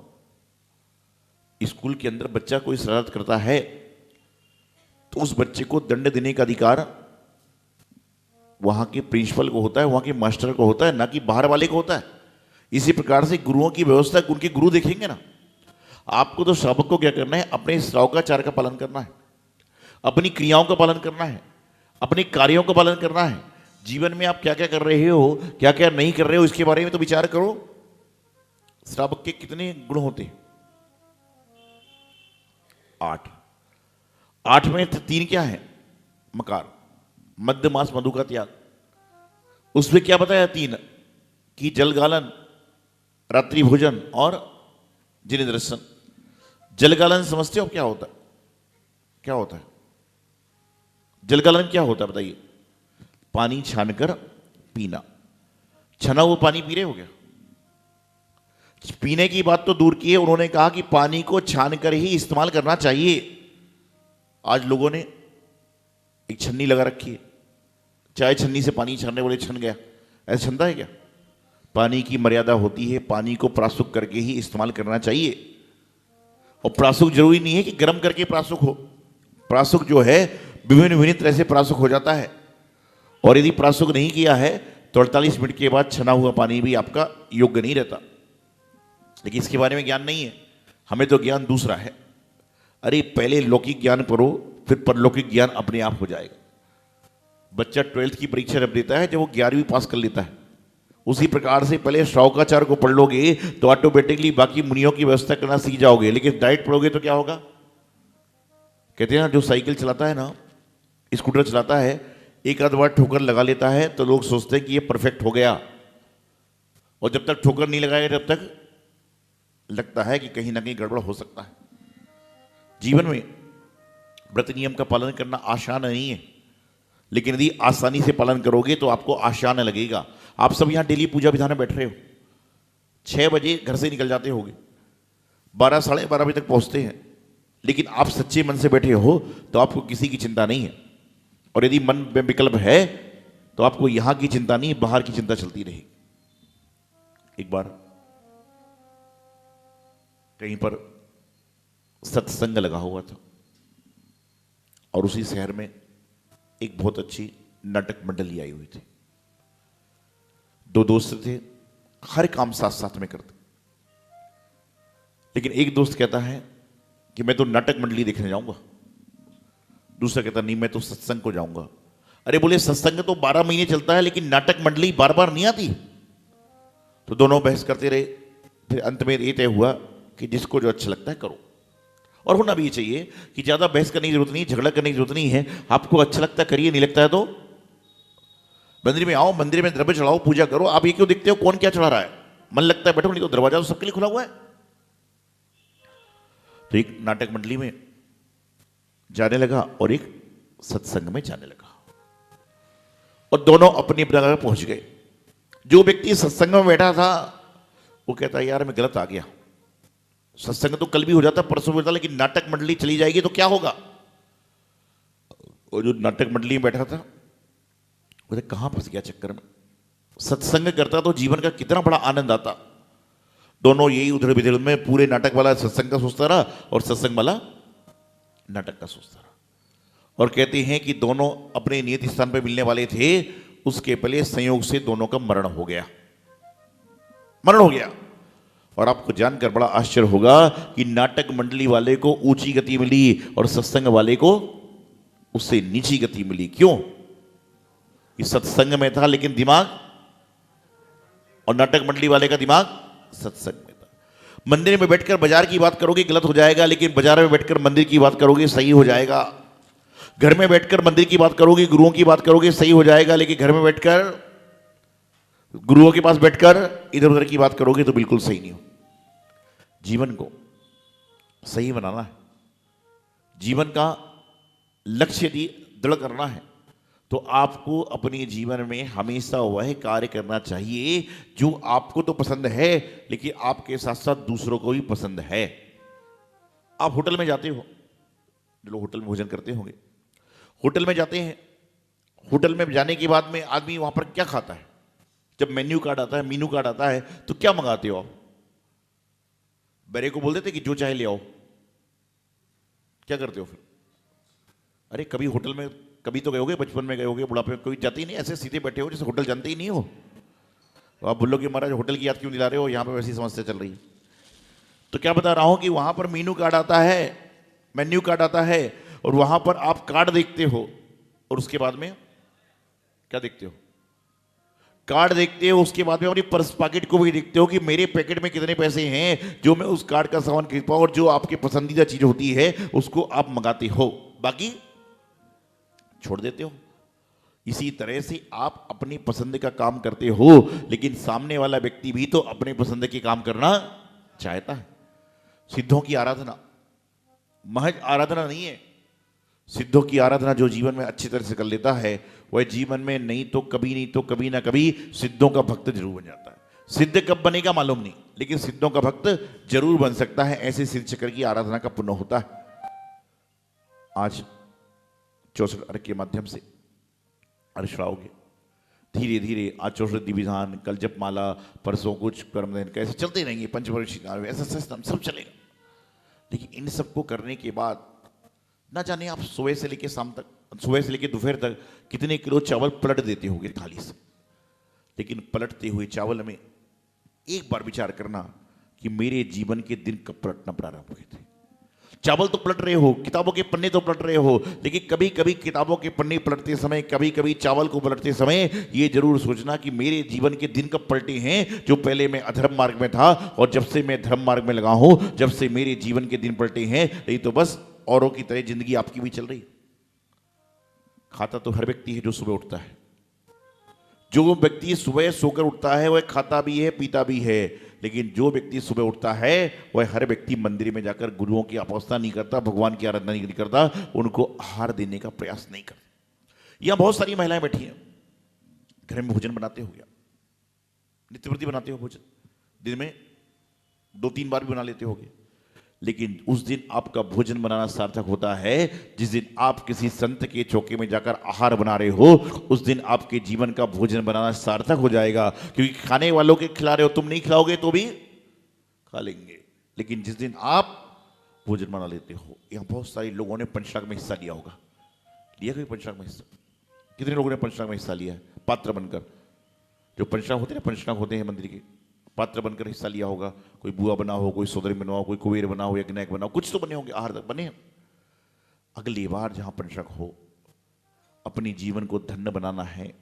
स्कूल के अंदर बच्चा कोई शरारत करता है तो उस बच्चे को दंड देने का अधिकार वहां के प्रिंसिपल को होता है, वहां के मास्टर को होता है, ना कि बाहर वाले को होता है। इसी प्रकार से गुरुओं की व्यवस्था उनके गुरु देखेंगे ना। आपको तो श्रावक को क्या करना है? अपने श्रावकाचार का पालन करना है, अपनी क्रियाओं का पालन करना है, अपने कार्यों का पालन करना है। जीवन में आप क्या क्या कर रहे हो, क्या क्या नहीं कर रहे हो, इसके बारे में तो विचार करो। श्रावक के कितने गुण होते हैं? 8। 8 में 3 क्या है? मकार, मध्य मास, मधु का त्याग। उसमें क्या बताया? 3 कि जलगालन, रात्रि भोजन और जिन दर्शन। जलगालन समझते हो क्या होता है? क्या होता है जलगालन? क्या होता है बताइए? पानी छानकर पीना। छना हुआ पानी पी रहे हो क्या? पीने की बात तो दूर की है, उन्होंने कहा कि पानी को छानकर ही इस्तेमाल करना चाहिए। आज लोगों ने एक छन्नी लगा रखी है, चाय छन्नी से पानी छानने वाले छन गया। ऐसा छनता है क्या? पानी की मर्यादा होती है, पानी को प्रासुक करके ही इस्तेमाल करना चाहिए। और प्रासुक जरूरी नहीं है कि गर्म करके प्रासुक हो। प्रासुक जो है विभिन्न विभिन्न तरह से प्रासुक हो जाता है, और यदि प्रासुक नहीं किया है तो 48 मिनट के बाद छना हुआ पानी भी आपका योग्य नहीं रहता। लेकिन इसके बारे में ज्ञान नहीं है, हमें तो ज्ञान दूसरा है। अरे पहले लौकिक ज्ञान पढ़ो, फिर परलौकिक ज्ञान अपने आप हो जाएगा। बच्चा 12th की परीक्षा जब देता है, जब वो 11वीं पास कर लेता है, उसी प्रकार से पहले श्रावकाचार को पढ़ लोगे तो ऑटोमेटिकली बाकी मुनियों की व्यवस्था करना सीख जाओगे। लेकिन डायरेक्ट पढ़ोगे तो क्या होगा? कहते हैं ना, जो साइकिल चलाता है ना, स्कूटर चलाता है, एक आध बार ठोकर लगा लेता है तो लोग सोचते हैं कि ये परफेक्ट हो गया, और जब तक ठोकर नहीं लगाएगा तब तक लगता है कि कहीं ना कहीं गड़बड़ हो सकता है। जीवन में व्रत नियम का पालन करना आसान नहीं है, लेकिन यदि आसानी से पालन करोगे तो आपको आसान लगेगा। आप सब यहां डेली पूजा विधान में बैठ रहे हो, 6 बजे घर से निकल जाते होगे, 12 साढ़े 12 बजे तक पहुंचते हैं, लेकिन आप सच्चे मन से बैठे हो तो आपको किसी की चिंता नहीं है। और यदि मन में विकल्प है तो आपको यहां की चिंता नहीं, बाहर की चिंता चलती रहेगी। एक बार कहीं पर सत्संग लगा हुआ था, और उसी शहर में एक बहुत अच्छी नाटक मंडली आई हुई थी। 2 दोस्त थे, हर काम साथ साथ में करते। लेकिन एक दोस्त कहता है कि मैं तो नाटक मंडली देखने जाऊंगा, दूसरा कहता नहीं मैं तो सत्संग को जाऊंगा। अरे बोले सत्संग तो 12 महीने चलता है, लेकिन नाटक मंडली बार बार नहीं आती। तो दोनों बहस करते रहे, फिर अंत में ये तय हुआ कि जिसको जो अच्छा लगता है करो। और होना भी ये चाहिए कि ज्यादा बहस करने की जरूरत नहीं, झगड़ा करने की जरूरत नहीं है। आपको अच्छा लगता है करिए, नहीं लगता है तो मंदिर में आओ, मंदिर में द्रव्य चढ़ाओ, पूजा करो। आप ये क्यों देखते हो कौन क्या चढ़ा रहा है? मन लगता है बैठो, नहीं तो दरवाजा तो सबके लिए खुला हुआ है। तो एक नाटक मंडली में जाने लगा और एक सत्संग में जाने लगा, और दोनों अपनी जगह पहुंच गए। जो व्यक्ति सत्संग में बैठा था वो कहता है यार मैं गलत आ गया, सत्संग तो कल भी हो जाता, परसों भी होता, लेकिन नाटक मंडली चली जाएगी तो क्या होगा? और जो नाटक मंडली में बैठा था वो कहां फंस गया चक्कर में। सत्संग करता तो जीवन का कितना बड़ा आनंद आता। दोनों यही उधड़ बिधड़ में, पूरे नाटक वाला सत्संग का सोचता रहा और सत्संग वाला नाटक का सोचता रहा। और कहते हैं कि दोनों अपने नियत स्थान पर मिलने वाले थे, उसके पहले संयोग से दोनों का मरण हो गया, मरण हो गया। और आपको जानकर बड़ा आश्चर्य होगा कि नाटक मंडली वाले को ऊंची गति मिली और सत्संग वाले को उससे नीची गति मिली। क्यों? कि सत्संग में था लेकिन दिमाग, और नाटक मंडली वाले का दिमाग सत्संग में था। मंदिर में बैठकर बाजार की बात करोगे गलत हो जाएगा, लेकिन बाजार में बैठकर मंदिर की बात करोगे सही हो जाएगा। घर में बैठकर मंदिर की बात करोगे, गुरुओं की बात करोगे सही हो जाएगा, लेकिन घर में बैठकर गुरुओं के पास बैठकर इधर उधर की बात करोगे तो बिल्कुल सही नहीं हो। जीवन को सही बनाना है, जीवन का लक्ष्य यदि दृढ़ करना है, तो आपको अपने जीवन में हमेशा वह कार्य करना चाहिए जो आपको तो पसंद है, लेकिन आपके साथ साथ दूसरों को भी पसंद है। आप होटल में जाते हो, जो लोग होटल में भोजन करते होंगे, होटल में जाते हैं, होटल में जाने के बाद में आदमी वहां पर क्या खाता है? जब मेन्यू कार्ड आता है, मीनू कार्ड आता है, तो क्या मंगाते हो आप? बेरे को बोल देते कि जो चाहे ले आओ। क्या करते हो फिर? अरे कभी होटल में, कभी तो गए होगे, बचपन में गए होगे, बुढ़ापे में कोई जाते ही नहीं, ऐसे सीधे बैठे हो जैसे होटल जानते ही नहीं हो। तो आप बोलोगे महाराज होटल की याद क्यों दिला रहे हो, यहां पर वैसी समस्या चल रही है। तो क्या बता रहा हूं कि वहां पर मीनू कार्ड आता है, मेन्यू कार्ड आता है, और वहां पर आप कार्ड देखते हो, और उसके बाद में क्या देखते हो? कार्ड देखते हो, उसके बाद में अपनी पर्स पॉकेट को भी देखते हो कि मेरे पैकेट में कितने पैसे हैं जो मैं उस कार्ड का सामान खरीद पाऊं, और जो आपकी पसंदीदा चीज होती है उसको आप मंगाते हो, बाकी छोड़ देते हो। इसी तरह से आप अपनी पसंद का काम करते हो, लेकिन सामने वाला व्यक्ति भी तो अपने पसंद के काम करना चाहता है। सिद्धों की आराधना महज आराधना नहीं है। सिद्धों की आराधना जो जीवन में अच्छी तरह से कर लेता है, वह जीवन में नहीं तो कभी ना कभी सिद्धों का भक्त जरूर बन जाता है। सिद्ध कब बनेगा मालूम नहीं, लेकिन सिद्धों का भक्त जरूर बन सकता है। ऐसे सिद्ध चक्र की आराधना का पुण्य होता है। आज 64 अर्घ के माध्यम से अर्षाओगे, धीरे धीरे आज 64 विधान, कल जप माला, परसों कुछ कर्मदान, कैसे चलते रहेंगे, पंचवर्षीय कार्य, ऐसा सिस्टम सब चलेगा। लेकिन इन सबको करने के बाद ना जाने आप सुबह से लेकर शाम तक, सुबह से लेकर दोपहर तक कितने किलो चावल पलट देते होंगे थाली से। लेकिन पलटते हुए चावल में एक बार विचार करना कि मेरे जीवन के दिन कब पलटना प्रारंभ हुए थे। चावल तो पलट रहे हो, किताबों के पन्ने तो पलट रहे हो, लेकिन कभी कभी किताबों के पन्ने पलटते समय, कभी कभी चावल को पलटते समय ये जरूर सोचना कि मेरे जीवन के दिन कब पलटे हैं जो पहले मैं अधर्म मार्ग में था, और जब से मैं धर्म मार्ग में लगा हूं, जब से मेरे जीवन के दिन पलटे हैं। नहीं तो बस औरों की तरह जिंदगी आपकी भी चल रही। खाता तो हर व्यक्ति है जो सुबह उठता है। जो व्यक्ति सुबह सोकर उठता है वह खाता भी है, पीता भी है, लेकिन जो व्यक्ति सुबह उठता है वह हर व्यक्ति मंदिर में जाकर गुरुओं की उपासना नहीं करता, भगवान की आराधना नहीं करता, उनको आहार देने का प्रयास नहीं करता। यहां बहुत सारी महिलाएं बैठी हैं, घर में भोजन बनाते हो गया, नित्य प्रति बनाते हो भोजन, दिन में 2-3 बार भी बना लेते होगे, लेकिन उस दिन आपका भोजन बनाना सार्थक होता है जिस दिन आप किसी संत के चौके में जाकर आहार बना रहे हो। उस दिन आपके जीवन का भोजन बनाना सार्थक हो जाएगा, क्योंकि खाने वालों के खिला रहे हो, तुम नहीं खिलाओगे तो भी खा लेंगे। लेकिन जिस दिन आप भोजन बना लेते हो, यहां बहुत सारे लोगों ने पंचराग में हिस्सा लिया होगा। लिया कोई पंचराग में हिस्सा? कितने लोगों ने पंचराग में हिस्सा लिया है? पात्र बनकर, जो पंचराग होते हैं ना, पंचराग होते हैं मंदिर के, पात्र बनकर हिस्सा लिया होगा। कोई बुआ बना हो, कोई सोदरी बना हो, कोई कुबेर बना हो, यज्ञनायक बना हो, कुछ तो बने होंगे, आहार तक बने। अगली बार जहां पंचक हो, अपनी जीवन को धन्य बनाना है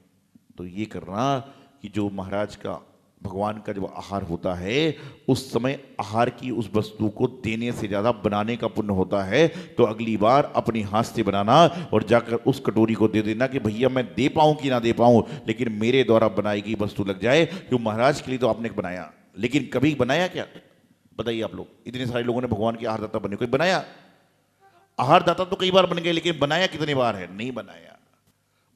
तो ये करना कि जो महाराज का, भगवान का जब आहार होता है, उस समय आहार की उस वस्तु को देने से ज्यादा बनाने का पुण्य होता है। तो अगली बार अपनी हाथ से बनाना और जाकर उस कटोरी को दे देना कि भैया मैं दे पाऊं कि ना दे पाऊं, लेकिन मेरे द्वारा बनाई गई वस्तु लग जाए। क्यों? महाराज के लिए तो आपने बनाया, लेकिन कभी बनाया क्या? बताइए आप लोग, इतने सारे लोगों ने भगवान के आहारदाता बने, कोई बनाया? आहारदाता तो कई बार बन गए, लेकिन बनाया कितने बार है? नहीं बनाया।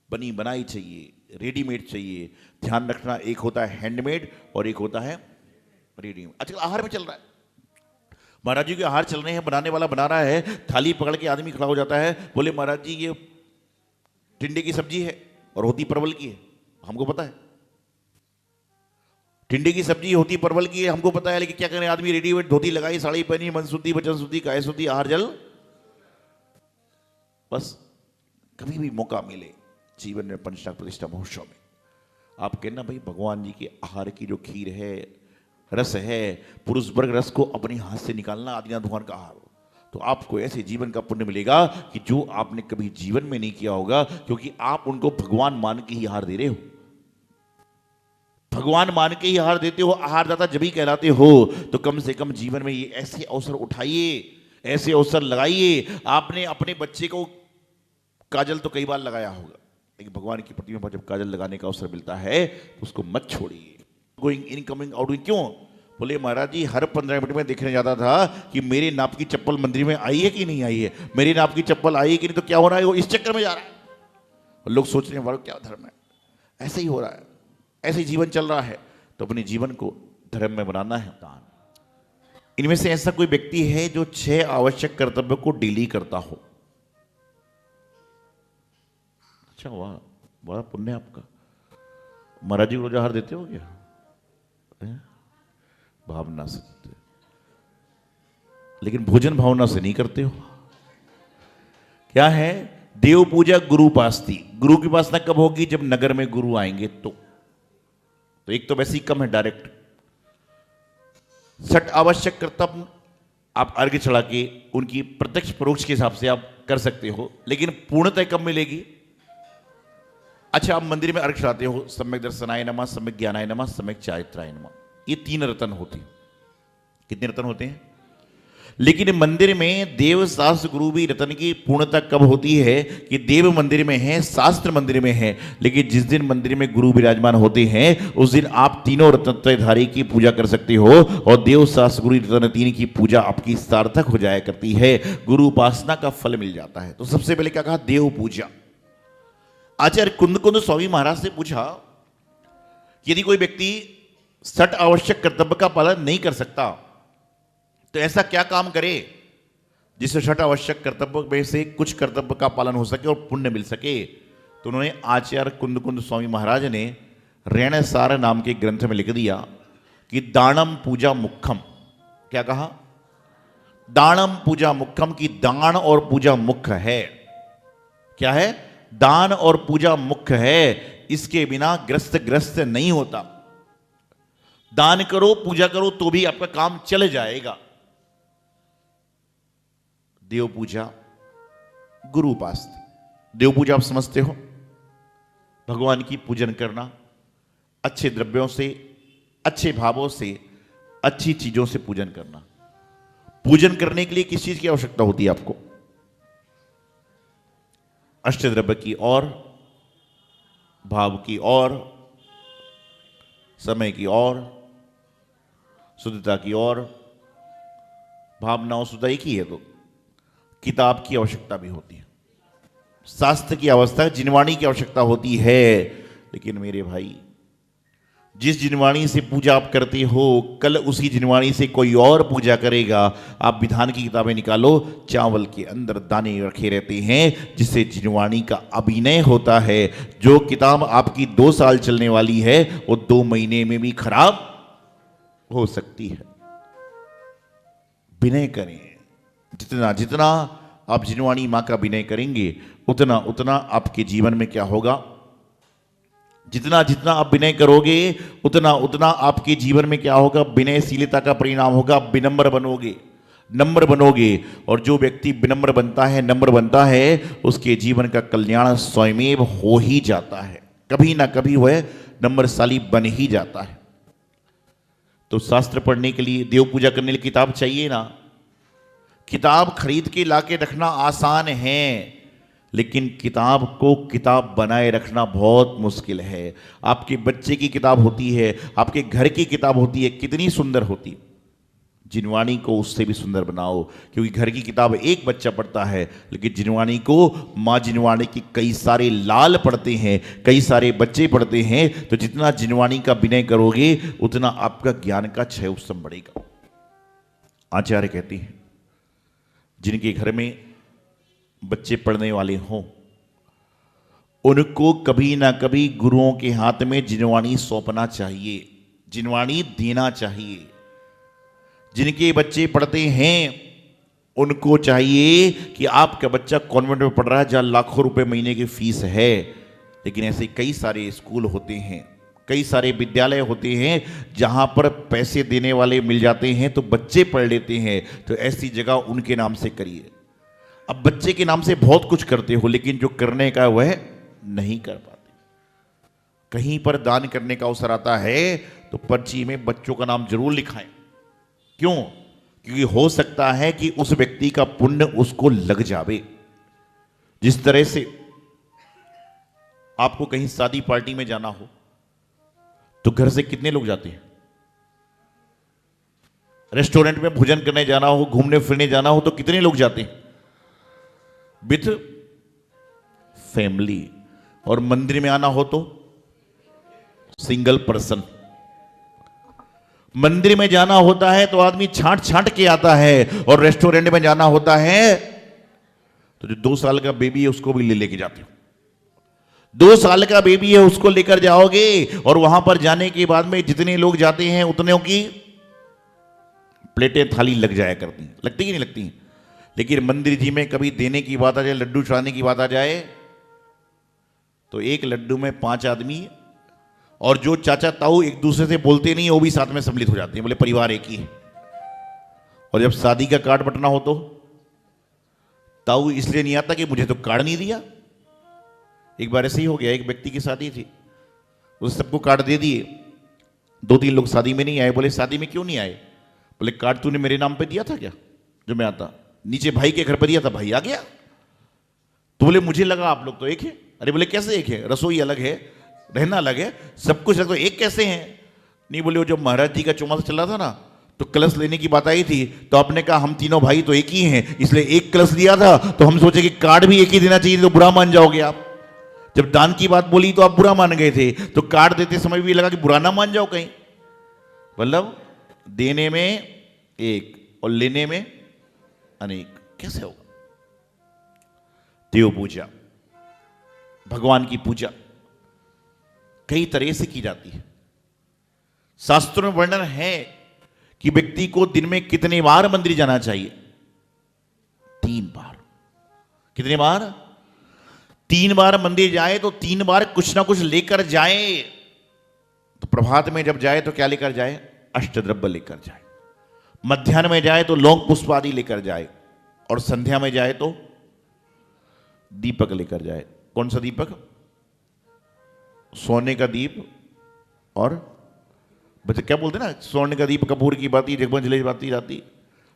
बनी बनाई चाहिए, रेडीमेड चाहिए। ध्यान रखना, एक होता है हैंडमेड और एक होता है रेडीमेड। आजकल आहार में चल रहा है, महाराज जी के आहार चल रहे हैं, बनाने वाला बना रहा है, थाली पकड़ के आदमी खड़ा हो जाता है, बोले महाराज जी ये टिंडे की सब्जी है और होती परवल की है, हमको पता है। टिंडे की सब्जी होती परवल की, हमको पता है, लेकिन क्या करें आदमी रेडीमेड धोती लगाई, साड़ी पहनी, मन शुद्धि वचन शुद्धि काया शुद्धि आहार जल। बस कभी भी मौका मिले जीवन में पंचनाग प्रतिष्ठा महोत्सव में आप कहना भाई भगवान जी के आहार की जो खीर है, रस है, पुरुष वर्ग रस को अपने हाथ से निकालना आदिनाथ भगवान का आहार, तो आपको ऐसे जीवन का पुण्य मिलेगा कि जो आपने कभी जीवन में नहीं किया होगा, क्योंकि आप उनको भगवान मान के ही आहार दे रहे हो। भगवान मान के ही आहार देते हो, आहार दाता जब ही कहलाते हो। तो कम से कम जीवन में ये ऐसे अवसर उठाइए, ऐसे अवसर लगाइए। आपने अपने बच्चे को काजल तो कई बार लगाया होगा, लेकिन भगवान की प्रतिमा पर जब काजल लगाने का अवसर मिलता है तो उसको मत छोड़िए। गोइंग इन कमिंग आउट, क्यों? बोले महाराज जी हर 15 मिनट में देखने जाता था कि मेरे नाप की चप्पल मंदिर में आई है कि नहीं आई है, मेरी नाप की चप्पल आई है कि नहीं, तो क्या हो रहा है, वो इस चक्कर में जा रहा है। और लोग सोच रहे हैं वालों क्या धर्म है, ऐसे ही हो रहा है, ऐसे ही जीवन चल रहा है। तो अपने जीवन को धर्म में बनाना है। इनमें से ऐसा कोई व्यक्ति है जो 6 आवश्यक कर्तव्य को डेली करता हो? अच्छा, वाह, बड़ा पुण्य आपका। महाराज जी को रोजा आहार देते हो क्या? भावना से देते, लेकिन भोजन भावना से नहीं करते हो। क्या है? देव पूजा, गुरु उपासती। गुरु की उपासना कब होगी? जब नगर में गुरु आएंगे तो एक तो वैसे ही कम है डायरेक्ट। 6 आवश्यक कर्तव्य आप अर्घ्य चढ़ा के उनकी प्रत्यक्ष परोक्ष के हिसाब से आप कर सकते हो, लेकिन पूर्णतः कब मिलेगी? अच्छा, आप मंदिर में अर्घ्य चढ़ाते हो, सम्यक दर्शनाय नमः, सम्यक ज्ञानाय नमः, सम्यक चारित्राय नमः, ये 3 रतन होते हैं। कितने रतन होते हैं? लेकिन मंदिर में देव शास्त्र गुरु भी रतन की पूर्णता कब होती है? कि देव मंदिर में है, शास्त्र मंदिर में है, लेकिन जिस दिन मंदिर में गुरु विराजमान होते हैं उस दिन आप तीनों रत्नत्रयधारी की पूजा कर सकते हो, और देव शास्त्र गुरु रतन 3 की पूजा आपकी सार्थक हो जाया करती है, गुरु उपासना का फल मिल जाता है। तो सबसे पहले क्या कहा? देव पूजा। आचार्य कुंद स्वामी महाराज से पूछा, यदि कोई व्यक्ति 6 आवश्यक कर्तव्य का पालन नहीं कर सकता तो ऐसा क्या काम करे जिससे 6 आवश्यक कर्तव्य में से कुछ कर्तव्य का पालन हो सके और पुण्य मिल सके? तो उन्होंने आचार्य कुंद स्वामी महाराज ने रेणसार नाम के ग्रंथ में लिख दिया कि दानम पूजा मुख्यम। क्या कहा? दानम पूजा मुख्यम, की दान और पूजा मुख्य है। क्या है? दान और पूजा मुख्य है, इसके बिना ग्रस्त नहीं होता। दान करो, पूजा करो तो भी आपका काम चल जाएगा। देव पूजा, गुरु उपासना। देव पूजा आप समझते हो, भगवान की पूजन करना, अच्छे द्रव्यों से, अच्छे भावों से, अच्छी चीजों से पूजन करना। पूजन करने के लिए किस चीज की आवश्यकता होती है आपको? अष्टद्रव्य की और, भाव की और, समय की और, शुद्धता की और। भावनाओं शुद्धता एक ही है। तो किताब की आवश्यकता भी होती है, शास्त्र की आवश्यकता, जिनवाणी की आवश्यकता होती है। लेकिन मेरे भाई, जिस जिनवाणी से पूजा आप करते हो, कल उसी जिनवाणी से कोई और पूजा करेगा। आप विधान की किताबें निकालो, चावल के अंदर दाने रखे रहते हैं जिससे जिनवाणी का अभिनय होता है। जो किताब आपकी 2 साल चलने वाली है वो 2 महीने में भी खराब हो सकती है। विनय करें, जितना जितना आप जिनवाणी मां का विनय करेंगे उतना उतना आपके जीवन में क्या होगा? जितना जितना आप विनय करोगे उतना उतना आपके जीवन में क्या होगा? विनयशीलता का परिणाम होगा। आप विनम्र बनोगे, नम्र बनोगे, और जो व्यक्ति विनम्र बनता है, नम्र बनता है, उसके जीवन का कल्याण स्वयमेव हो ही जाता है। कभी ना कभी वह नम्रशाली बन ही जाता है। तो शास्त्र पढ़ने के लिए, देव पूजा करने के लिए किताब चाहिए ना। किताब खरीद के लाके रखना आसान है, लेकिन किताब को किताब बनाए रखना बहुत मुश्किल है। आपके बच्चे की किताब होती है, आपके घर की किताब होती है, कितनी सुंदर होती है। जिनवाणी को उससे भी सुंदर बनाओ, क्योंकि घर की किताब एक बच्चा पढ़ता है, लेकिन जिनवाणी को माँ जिनवाणी की कई सारे लाल पढ़ते हैं, कई सारे बच्चे पढ़ते हैं। तो जितना जिनवाणी का विनय करोगे उतना आपका ज्ञान का क्षय उत्सव बढ़ेगा। आचार्य कहते हैं, जिनके घर में बच्चे पढ़ने वाले हों उनको कभी ना कभी गुरुओं के हाथ में जिनवाणी सौंपना चाहिए। जिनवाणी देना चाहिए। जिनके बच्चे पढ़ते हैं उनको चाहिए कि आपका बच्चा कॉन्वेंट में पढ़ रहा है जहां लाखों रुपए महीने की फीस है, लेकिन ऐसे कई सारे स्कूल होते हैं, कई सारे विद्यालय होते हैं जहां पर पैसे देने वाले मिल जाते हैं तो बच्चे पढ़ लेते हैं। तो ऐसी जगह उनके नाम से करिए। अब बच्चे के नाम से बहुत कुछ करते हो, लेकिन जो करने का वह नहीं कर पाते। कहीं पर दान करने का अवसर आता है तो पर्ची में बच्चों का नाम जरूर लिखाएं। क्यों? क्योंकि हो सकता है कि उस व्यक्ति का पुण्य उसको लग जावे। जिस तरह से आपको कहीं शादी पार्टी में जाना हो तो घर से कितने लोग जाते हैं? रेस्टोरेंट में भोजन करने जाना हो, घूमने फिरने जाना हो तो कितने लोग जाते हैं? With family. और मंदिर में आना हो तो सिंगल पर्सन। मंदिर में जाना होता है तो आदमी छांट छांट के आता है, और रेस्टोरेंट में जाना होता है तो जो 2 साल का बेबी है उसको भी लेके जाते हो। 2 साल का बेबी है उसको लेकर जाओगे, और वहां पर जाने के बाद में जितने लोग जाते हैं उतने की प्लेटें थाली लग जाया करती हैं। लगती कि नहीं लगती? लेकिन मंदिर जी में कभी देने की बात आ जाए, लड्डू चढ़ाने की बात आ जाए, तो एक लड्डू में 5 आदमी, और जो चाचा ताऊ एक दूसरे से बोलते नहीं वो भी साथ में सम्मिलित हो जाते हैं, बोले परिवार एक ही है। और जब शादी का कार्ड बटना हो तो ताऊ इसलिए नहीं आता कि मुझे तो कार्ड नहीं दिया। एक बार ऐसे ही हो गया, एक व्यक्ति की शादी थी, उस सबको कार्ड दे दिए, 2-3 लोग शादी में नहीं आए। बोले शादी में क्यों नहीं आए? बोले कार्ड तूने मेरे नाम पे दिया था क्या जो मैं आता? नीचे भाई के घर पर दिया था, भाई आ गया। तो बोले मुझे लगा आप लोग तो एक है। अरे बोले कैसे एक है? रसोई अलग है, रहना अलग है, सब कुछ अलग, तो एक कैसे हैं? नहीं बोले वो जब महाराज जी का चौमासा चला था ना तो कलश लेने की बात आई थी, तो आपने कहा हम तीनों भाई तो एक ही हैं, इसलिए एक कलश दिया था, तो हम सोचे कि कार्ड भी एक ही देना चाहिए, तो बुरा मान जाओगे आप। जब दान की बात बोली तो आप बुरा मान गए थे, तो कार्ड देते समय भी लगा कि बुरा ना मान जाओ कहीं। मतलब देने में एक और लेने में अनेक, कैसे होगा? देव पूजा, भगवान की पूजा कई तरह से की जाती है। शास्त्रों में वर्णन है कि व्यक्ति को दिन में कितने बार मंदिर जाना चाहिए? 3 बार। कितने बार? 3 बार मंदिर जाए तो 3 बार कुछ ना कुछ लेकर जाए। तो प्रभात में जब जाए तो क्या लेकर जाए? अष्टद्रव्य लेकर जाए। मध्याह्न में जाए तो लौंग पुष्प आदि लेकर जाए, और संध्या में जाए तो दीपक लेकर जाए। कौन सा दीपक? सोने का दीप, और बच्चे क्या बोलते ना, सोने का दीप कपूर की बाती जगमग जले बाती जाती।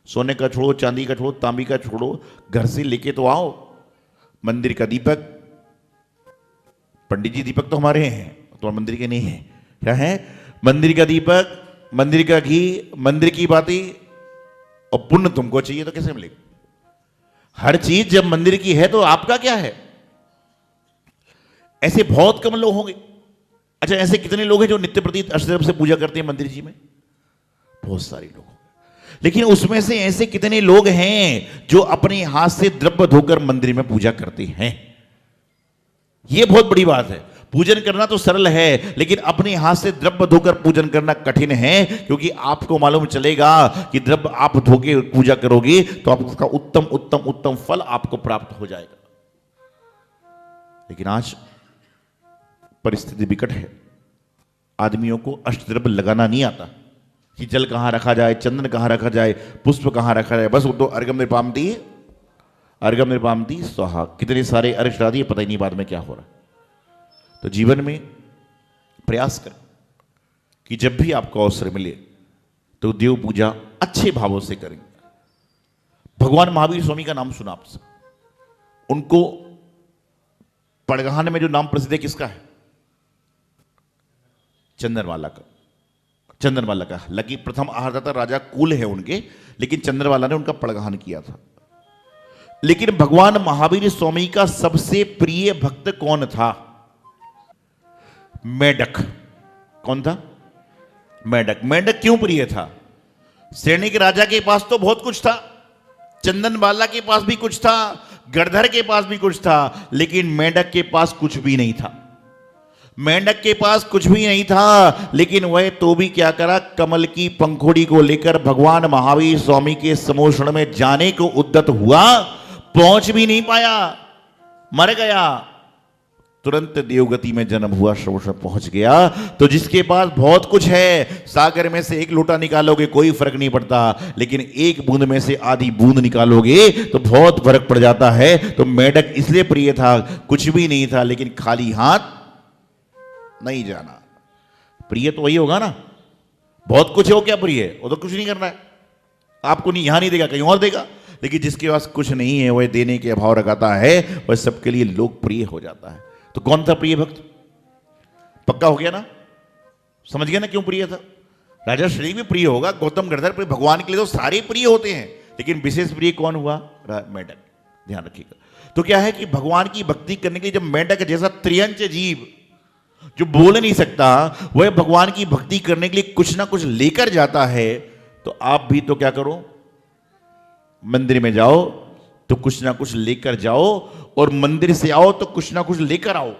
सोने का छोड़ो, चांदी का छोड़ो, तांबी का छोड़ो, घर से लेके तो आओ। मंदिर का दीपक, पंडित जी दीपक तो हमारे हैं, तो मंदिर के नहीं है। क्या है? मंदिर का दीपक, मंदिर का घी, मंदिर की बाती, और पुण्य तुमको चाहिए तो कैसे मिलेगा? हर चीज जब मंदिर की है तो आपका क्या है? ऐसे बहुत कम लोग होंगे। अच्छा, ऐसे कितने लोग हैं जो नित्य प्रति अष्टद्रव्य से पूजा करते हैं मंदिर जी में? बहुत सारे लोग होंगे। लेकिन उसमें से ऐसे कितने लोग हैं जो अपने हाथ से द्रव्य धोकर मंदिर में पूजा करते हैं? यह बहुत बड़ी बात है। पूजन करना तो सरल है, लेकिन अपने हाथ से द्रव्य धोकर पूजन करना कठिन है, क्योंकि आपको मालूम चलेगा कि द्रव्य आप धोके पूजा करोगे तो आप उसका उत्तम उत्तम उत्तम फल आपको प्राप्त हो जाएगा। लेकिन आज परिस्थिति विकट है, आदमियों को अष्टद्रव्य लगाना नहीं आता कि जल कहां रखा जाए, चंदन कहां रखा जाए, पुष्प कहां रखा जाए। बस वो तो अर्घ्यम निर्पामती स्वाहा, कितने सारे अर्घ्य चढ़ा दिए, पता ही नहीं बाद में क्या हो रहा। तो जीवन में प्रयास करें कि जब भी आपको अवसर मिले तो देव पूजा अच्छे भावों से करें। भगवान महावीर स्वामी का नाम सुना आपसे, उनको पड़गहान में जो नाम प्रसिद्ध है किसका है? चंद्रवाला का। चंद्रवाला का, हालांकि प्रथम आहारदाता राजा कुल है उनके, लेकिन चंद्रवाला ने उनका पड़गहान किया था। लेकिन भगवान महावीर स्वामी का सबसे प्रिय भक्त कौन था? मेढक। कौन था? मेढक। मेढक क्यों प्रिय था? सैनिक राजा के पास तो बहुत कुछ था, चंदनवाला के पास भी कुछ था, गणधर के पास भी कुछ था, लेकिन मेढक के पास कुछ भी नहीं था। मेंढक के पास कुछ भी नहीं था, लेकिन वह तो भी क्या करा, कमल की पंखुड़ी को लेकर भगवान महावीर स्वामी के समोषण में जाने को उद्यत हुआ। पहुंच भी नहीं पाया, मर गया। तुरंत देवगति में जन्म हुआ, समोषण पहुंच गया। तो जिसके पास बहुत कुछ है, सागर में से एक लोटा निकालोगे कोई फर्क नहीं पड़ता, लेकिन एक बूंद में से आधी बूंद निकालोगे तो बहुत फर्क पड़ जाता है। तो मेंढक इसलिए प्रिय था, कुछ भी नहीं था, लेकिन खाली हाथ नहीं जाना। प्रिय तो वही होगा ना, बहुत कुछ हो क्या प्रिय, वो तो कुछ नहीं करना है, आपको नहीं, यहां नहीं देगा कहीं और देगा। लेकिन जिसके पास कुछ नहीं है, वह देने के अभाव रखाता है, वह सबके लिए लोकप्रिय हो जाता है। तो कौन था प्रिय भक्त? पक्का हो गया ना, समझ गया ना क्यों प्रिय था? राजा श्री भी प्रिय होगा, गौतम गणधर, भगवान के लिए तो सारे प्रिय होते हैं, लेकिन विशेष प्रिय कौन हुआ? मेंढक। ध्यान रखिएगा। तो क्या है कि भगवान की भक्ति करने के लिए जब मेंढक जैसा त्रियंच जीव जो बोल नहीं सकता, वह भगवान की भक्ति करने के लिए कुछ ना कुछ लेकर जाता है, तो आप भी तो क्या करो, मंदिर में जाओ तो कुछ ना कुछ लेकर जाओ, और मंदिर से आओ तो कुछ ना कुछ लेकर आओ।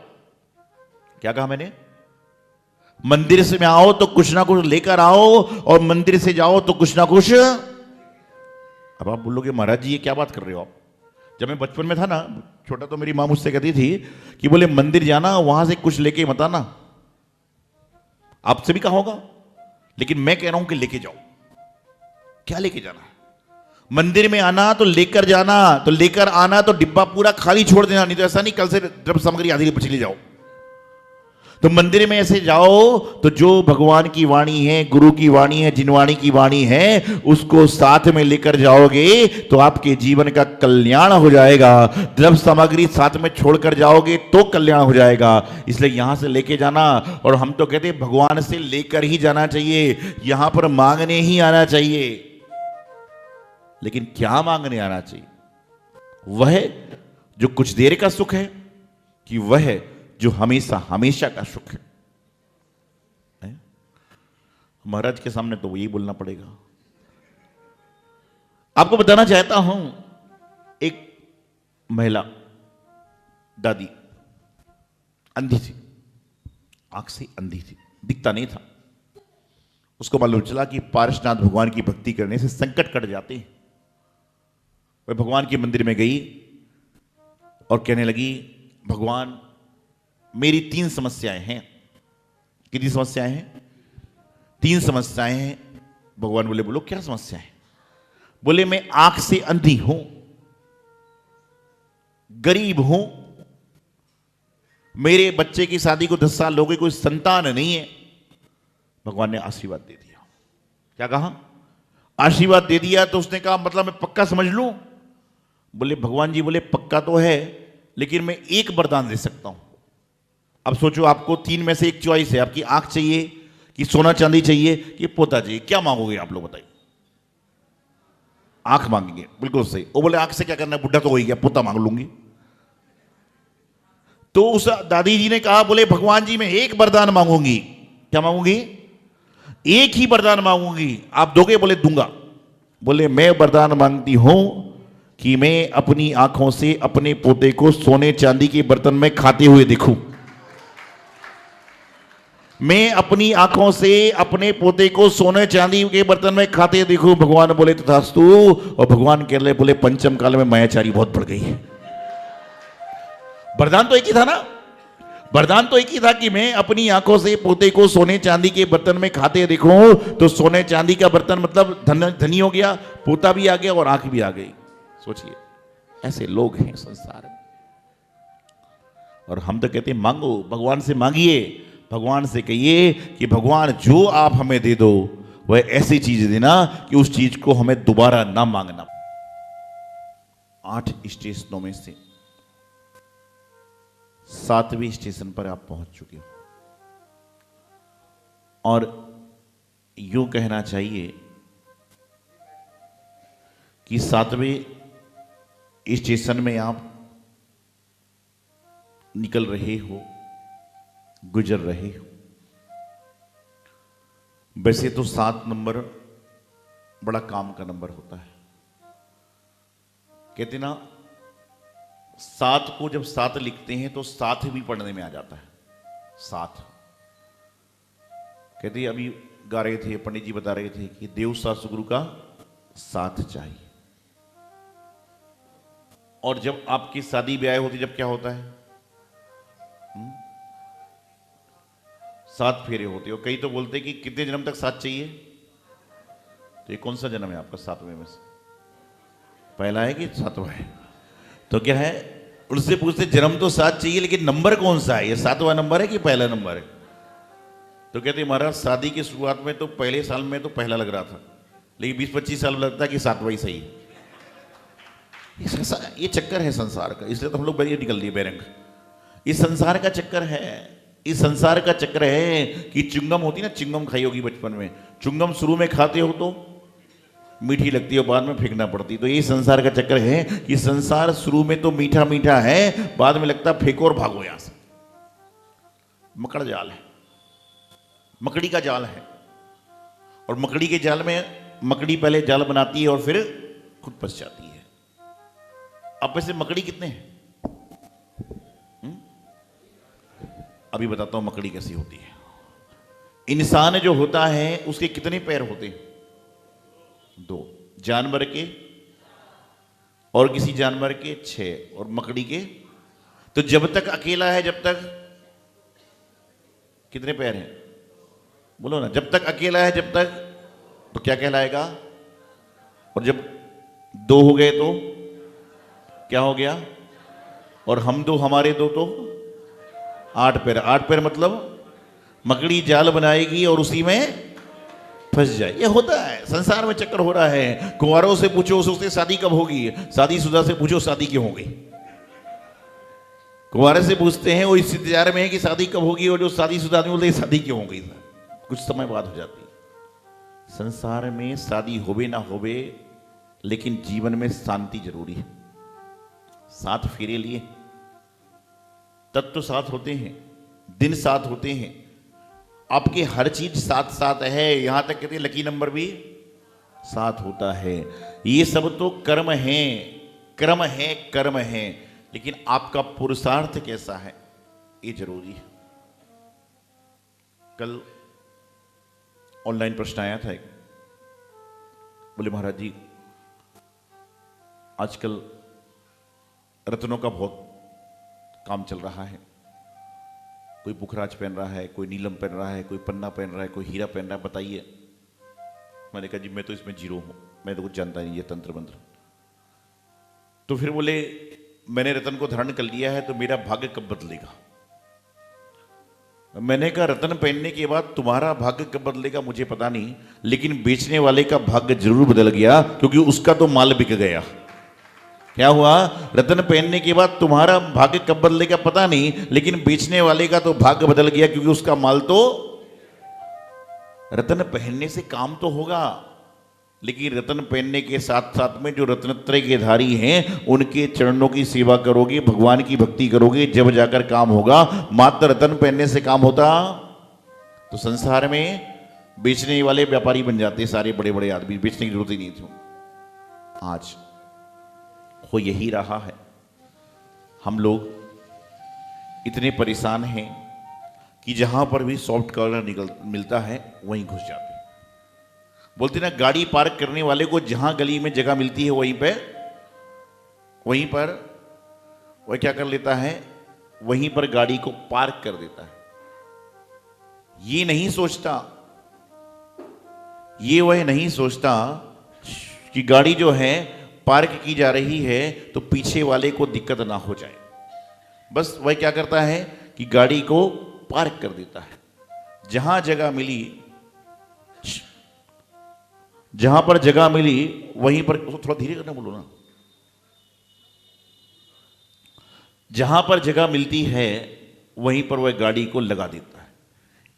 क्या कहा मैंने? मंदिर से में आओ तो कुछ ना कुछ लेकर आओ, और मंदिर से जाओ तो कुछ ना कुछ। अब आप बोलोगे महाराज जी ये क्या बात कर रहे हो आप? जब मैं बचपन में था ना, छोटा, तो मेरी मां मुझसे कहती थी कि बोले मंदिर जाना, वहां से कुछ लेके मत आना। आपसे भी कहा होगा, लेकिन मैं कह रहा हूं कि लेके जाओ। क्या लेके जाना? मंदिर में आना तो लेकर जाना, तो लेकर आना तो डिब्बा पूरा खाली छोड़ देना, नहीं तो ऐसा नहीं कल से द्रव्य सामग्री आधी चली जाओ। तो मंदिर में ऐसे जाओ तो जो भगवान की वाणी है, गुरु की वाणी है, जिन वाणी की वाणी है, उसको साथ में लेकर जाओगे तो आपके जीवन का कल्याण हो जाएगा। द्रव्य सामग्री साथ में छोड़कर जाओगे तो कल्याण हो जाएगा। इसलिए यहां से लेके जाना। और हम तो कहते हैं भगवान से लेकर ही जाना चाहिए, यहां पर मांगने ही आना चाहिए। लेकिन क्या मांगने आना चाहिए? वह जो कुछ देर का सुख है, कि वह जो हमेशा हमेशा का सुख है? महाराज के सामने तो यही बोलना पड़ेगा। आपको बताना चाहता हूं, एक महिला दादी अंधी थी, आंख से अंधी थी, दिखता नहीं था। उसको मालूम चला कि पारसनाथ भगवान की भक्ति करने से संकट कट जाते हैं। वह भगवान के मंदिर में गई और कहने लगी, भगवान मेरी 3 समस्याएं हैं। कितनी समस्याएं हैं? 3 समस्याएं हैं। भगवान बोले, बोलो क्या समस्या है? बोले, मैं आंख से अंधी हूं, गरीब हूं, मेरे बच्चे की शादी को 10 साल हो गए, कोई संतान नहीं है। भगवान ने आशीर्वाद दे दिया। क्या कहा? आशीर्वाद दे दिया। तो उसने कहा मतलब मैं पक्का समझ लूं? बोले, भगवान जी बोले पक्का तो है, लेकिन मैं एक वरदान दे सकता हूं। अब सोचो, आपको 3 में से एक चॉइस है, आपकी आंख चाहिए कि सोना चांदी चाहिए कि पोता चाहिए, क्या मांगोगे आप लोग बताइए? आंख मांगेंगे, बिल्कुल सही। वो बोले आंख से क्या करना है, बुढ़ा तो हो ही गया, पोता मांग लूंगी। तो उस दादी जी ने कहा, बोले भगवान जी मैं एक वरदान मांगूंगी। क्या मांगूंगी? एक ही वरदान मांगूंगी, आप दोगे? बोले दूंगा। बोले मैं वरदान मांगती हूं कि मैं अपनी आंखों से अपने पोते को सोने चांदी के बर्तन में खाते हुए देखूं। मैं अपनी आंखों से अपने पोते को सोने चांदी के बर्तन में खाते देखूं। भगवान बोले तथास्तु। और भगवान कह रहे, बोले पंचम काल में मायाचारी बहुत बढ़ गई है। वरदान तो एक ही था ना, वरदान तो एक ही था कि मैं अपनी आंखों से पोते को सोने चांदी के बर्तन में खाते देखूं। तो सोने चांदी का बर्तन मतलब धनी हो गया, पोता भी आ गया और आंख भी आ गई। सोचिए, ऐसे लोग हैं संसार में। और हम तो कहते हैं मांगो, भगवान से मांगिए, भगवान से कहिए कि भगवान जो आप हमें दे दो वह ऐसी चीज देना कि उस चीज को हमें दोबारा ना मांगना। 8 स्टेशनों में से 7वें स्टेशन पर आप पहुंच चुके हो। और यूं कहना चाहिए कि 7वें स्टेशन में आप निकल रहे हो, गुजर रहे हो। वैसे तो 7 नंबर बड़ा काम का नंबर होता है। कहते ना, 7 को जब 7 लिखते हैं तो 7 भी पढ़ने में आ जाता है। साथ। कहते अभी गा रहे थे, पंडित जी बता रहे थे कि देव सास गुरु का साथ चाहिए। और जब आपकी शादी ब्याह होती जब क्या होता है? 7 फेरे होते। और कई तो बोलते कि कितने जन्म तक साथ चाहिए। तो ये कौन सा जन्म है आपका 7वें में से? पहला है कि 7वां है? तो क्या है, उनसे पूछते जन्म तो 7 चाहिए लेकिन नंबर कौन सा है? ये 7वां नंबर है कि पहला नंबर है? तो कहते महाराज शादी की शुरुआत में तो पहले साल में तो पहला लग रहा था, लेकिन 20-25 साल में लगता है कि 7वां ही सही है। ये चक्कर है संसार का, इसलिए तो हम लोग बड़ी निकल लिए बेरंग। इस संसार का चक्कर है, इस संसार का चक्कर है कि चुंगम होती ना, चुंगम खाई होगी बचपन में। चुंगम शुरू में खाते हो तो मीठी लगती है, बाद में फेंकना पड़ती। तो ये संसार का चक्कर है कि संसार शुरू में तो मीठा मीठा है, बाद में लगता फेंको और भागो यहां से। मकड़ जाल है, मकड़ी का जाल है। और मकड़ी के जाल में मकड़ी पहले जाल बनाती है और फिर खुद फंस जाती है। अब वैसे मकड़ी कितने हैं? अभी बताता हूं मकड़ी कैसी होती है। इंसान जो होता है उसके कितने पैर होते हैं? 2। जानवर के और किसी जानवर के 6 और मकड़ी के। तो जब तक अकेला है, जब तक कितने पैर हैं? बोलो ना। जब तक अकेला है, जब तक तो क्या कहलाएगा? और जब 2 हो गए तो क्या हो गया? और हम 2 हमारे 2 तो 8 पैर। 8 पैर मतलब मकड़ी जाल बनाएगी और उसी में फंस जाए। ये होता है संसार में, चक्कर हो रहा है। कुंवारों से पूछो उससे शादी कब होगी, शादीशुदा से पूछो शादी क्यों होगी। कुंवारे से पूछते हैं वो इस इंतजार में है कि शादी कब होगी, और जो शादीशुदा आदमी बोलते हैं शादी क्यों होगी, कुछ समय बाद हो जाती। संसार में शादी होवे ना होवे, लेकिन जीवन में शांति जरूरी है। 7 फेरे लिए, तत्व साथ होते हैं, दिन साथ होते हैं, आपके हर चीज साथ साथ है। यहां तक कहते हैं लकी नंबर भी साथ होता है। ये सब तो कर्म है, कर्म है, कर्म है। लेकिन आपका पुरुषार्थ कैसा है ये जरूरी है। कल ऑनलाइन प्रश्न आया था एक, बोले महाराज जी आजकल रत्नों का बहुत काम चल रहा है। कोई पुखराज पहन रहा है, कोई नीलम पहन रहा है, कोई पन्ना पहन रहा है, कोई हीरा पहन रहा है, बताइए। मैंने कहा जी मैं तो इसमें जीरो हूं, मैं तो कुछ जानता नहीं ये तंत्र मंत्र। तो फिर बोले मैंने रत्न को धारण कर लिया है तो मेरा भाग्य कब बदलेगा? मैंने कहा रत्न पहनने के बाद तुम्हारा भाग्य कब बदलेगा मुझे पता नहीं, लेकिन बेचने वाले का भाग्य जरूर बदल गया, क्योंकि उसका तो माल बिक गया। क्या हुआ? रत्न पहनने के बाद तुम्हारा भाग्य कब बदलेगा पता नहीं, लेकिन बेचने वाले का तो भाग्य बदल गया, क्योंकि उसका माल तो। रत्न पहनने से काम तो होगा, लेकिन रत्न पहनने के साथ साथ में जो रत्नत्रय के धारी हैं उनके चरणों की सेवा करोगे, भगवान की भक्ति करोगे, जब जाकर काम होगा। मात्र रत्न पहनने से काम होता तो संसार में बेचने वाले व्यापारी बन जाते सारे बड़े बड़े आदमी, बेचने की जरूरत ही नहीं थी। आज हो यही रहा है। हम लोग इतने परेशान हैं कि जहां पर भी सॉफ्ट कॉर्नर मिलता है वहीं घुस जाते हैं। बोलते ना गाड़ी पार्क करने वाले को जहां गली में जगह मिलती है वहीं पर वह क्या कर लेता है, वहीं पर गाड़ी को पार्क कर देता है। ये नहीं सोचता, वह नहीं सोचता कि गाड़ी जो है पार्क की जा रही है तो पीछे वाले को दिक्कत ना हो जाए। बस वह क्या करता है कि गाड़ी को पार्क कर देता है। जहां जगह मिली, जहां पर जगह मिली वहीं पर, थोड़ा धीरे करना बोलो ना, जहां पर जगह मिलती है वहीं पर वह गाड़ी को लगा देता है।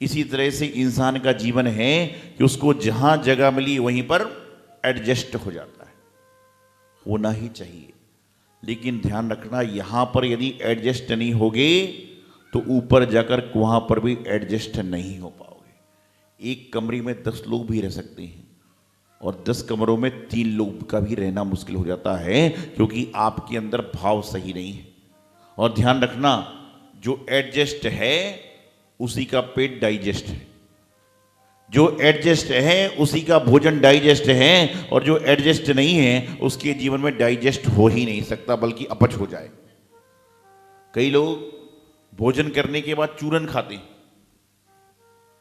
इसी तरह से इंसान का जीवन है कि उसको जहां जगह मिली वहीं पर एडजस्ट हो जाता है। होना ही चाहिए, लेकिन ध्यान रखना यहां पर यदि एडजस्ट नहीं होगे तो ऊपर जाकर वहां पर भी एडजस्ट नहीं हो पाओगे। एक कमरे में 10 लोग भी रह सकते हैं और 10 कमरों में 3 लोग का भी रहना मुश्किल हो जाता है, क्योंकि आपके अंदर भाव सही नहीं है। और ध्यान रखना जो एडजस्ट है उसी का पेट डाइजेस्ट है, जो एडजस्ट है उसी का भोजन डाइजेस्ट है, और जो एडजस्ट नहीं है उसके जीवन में डाइजेस्ट हो ही नहीं सकता, बल्कि अपच हो जाए। कई लोग भोजन करने के बाद चूरन खाते हैं,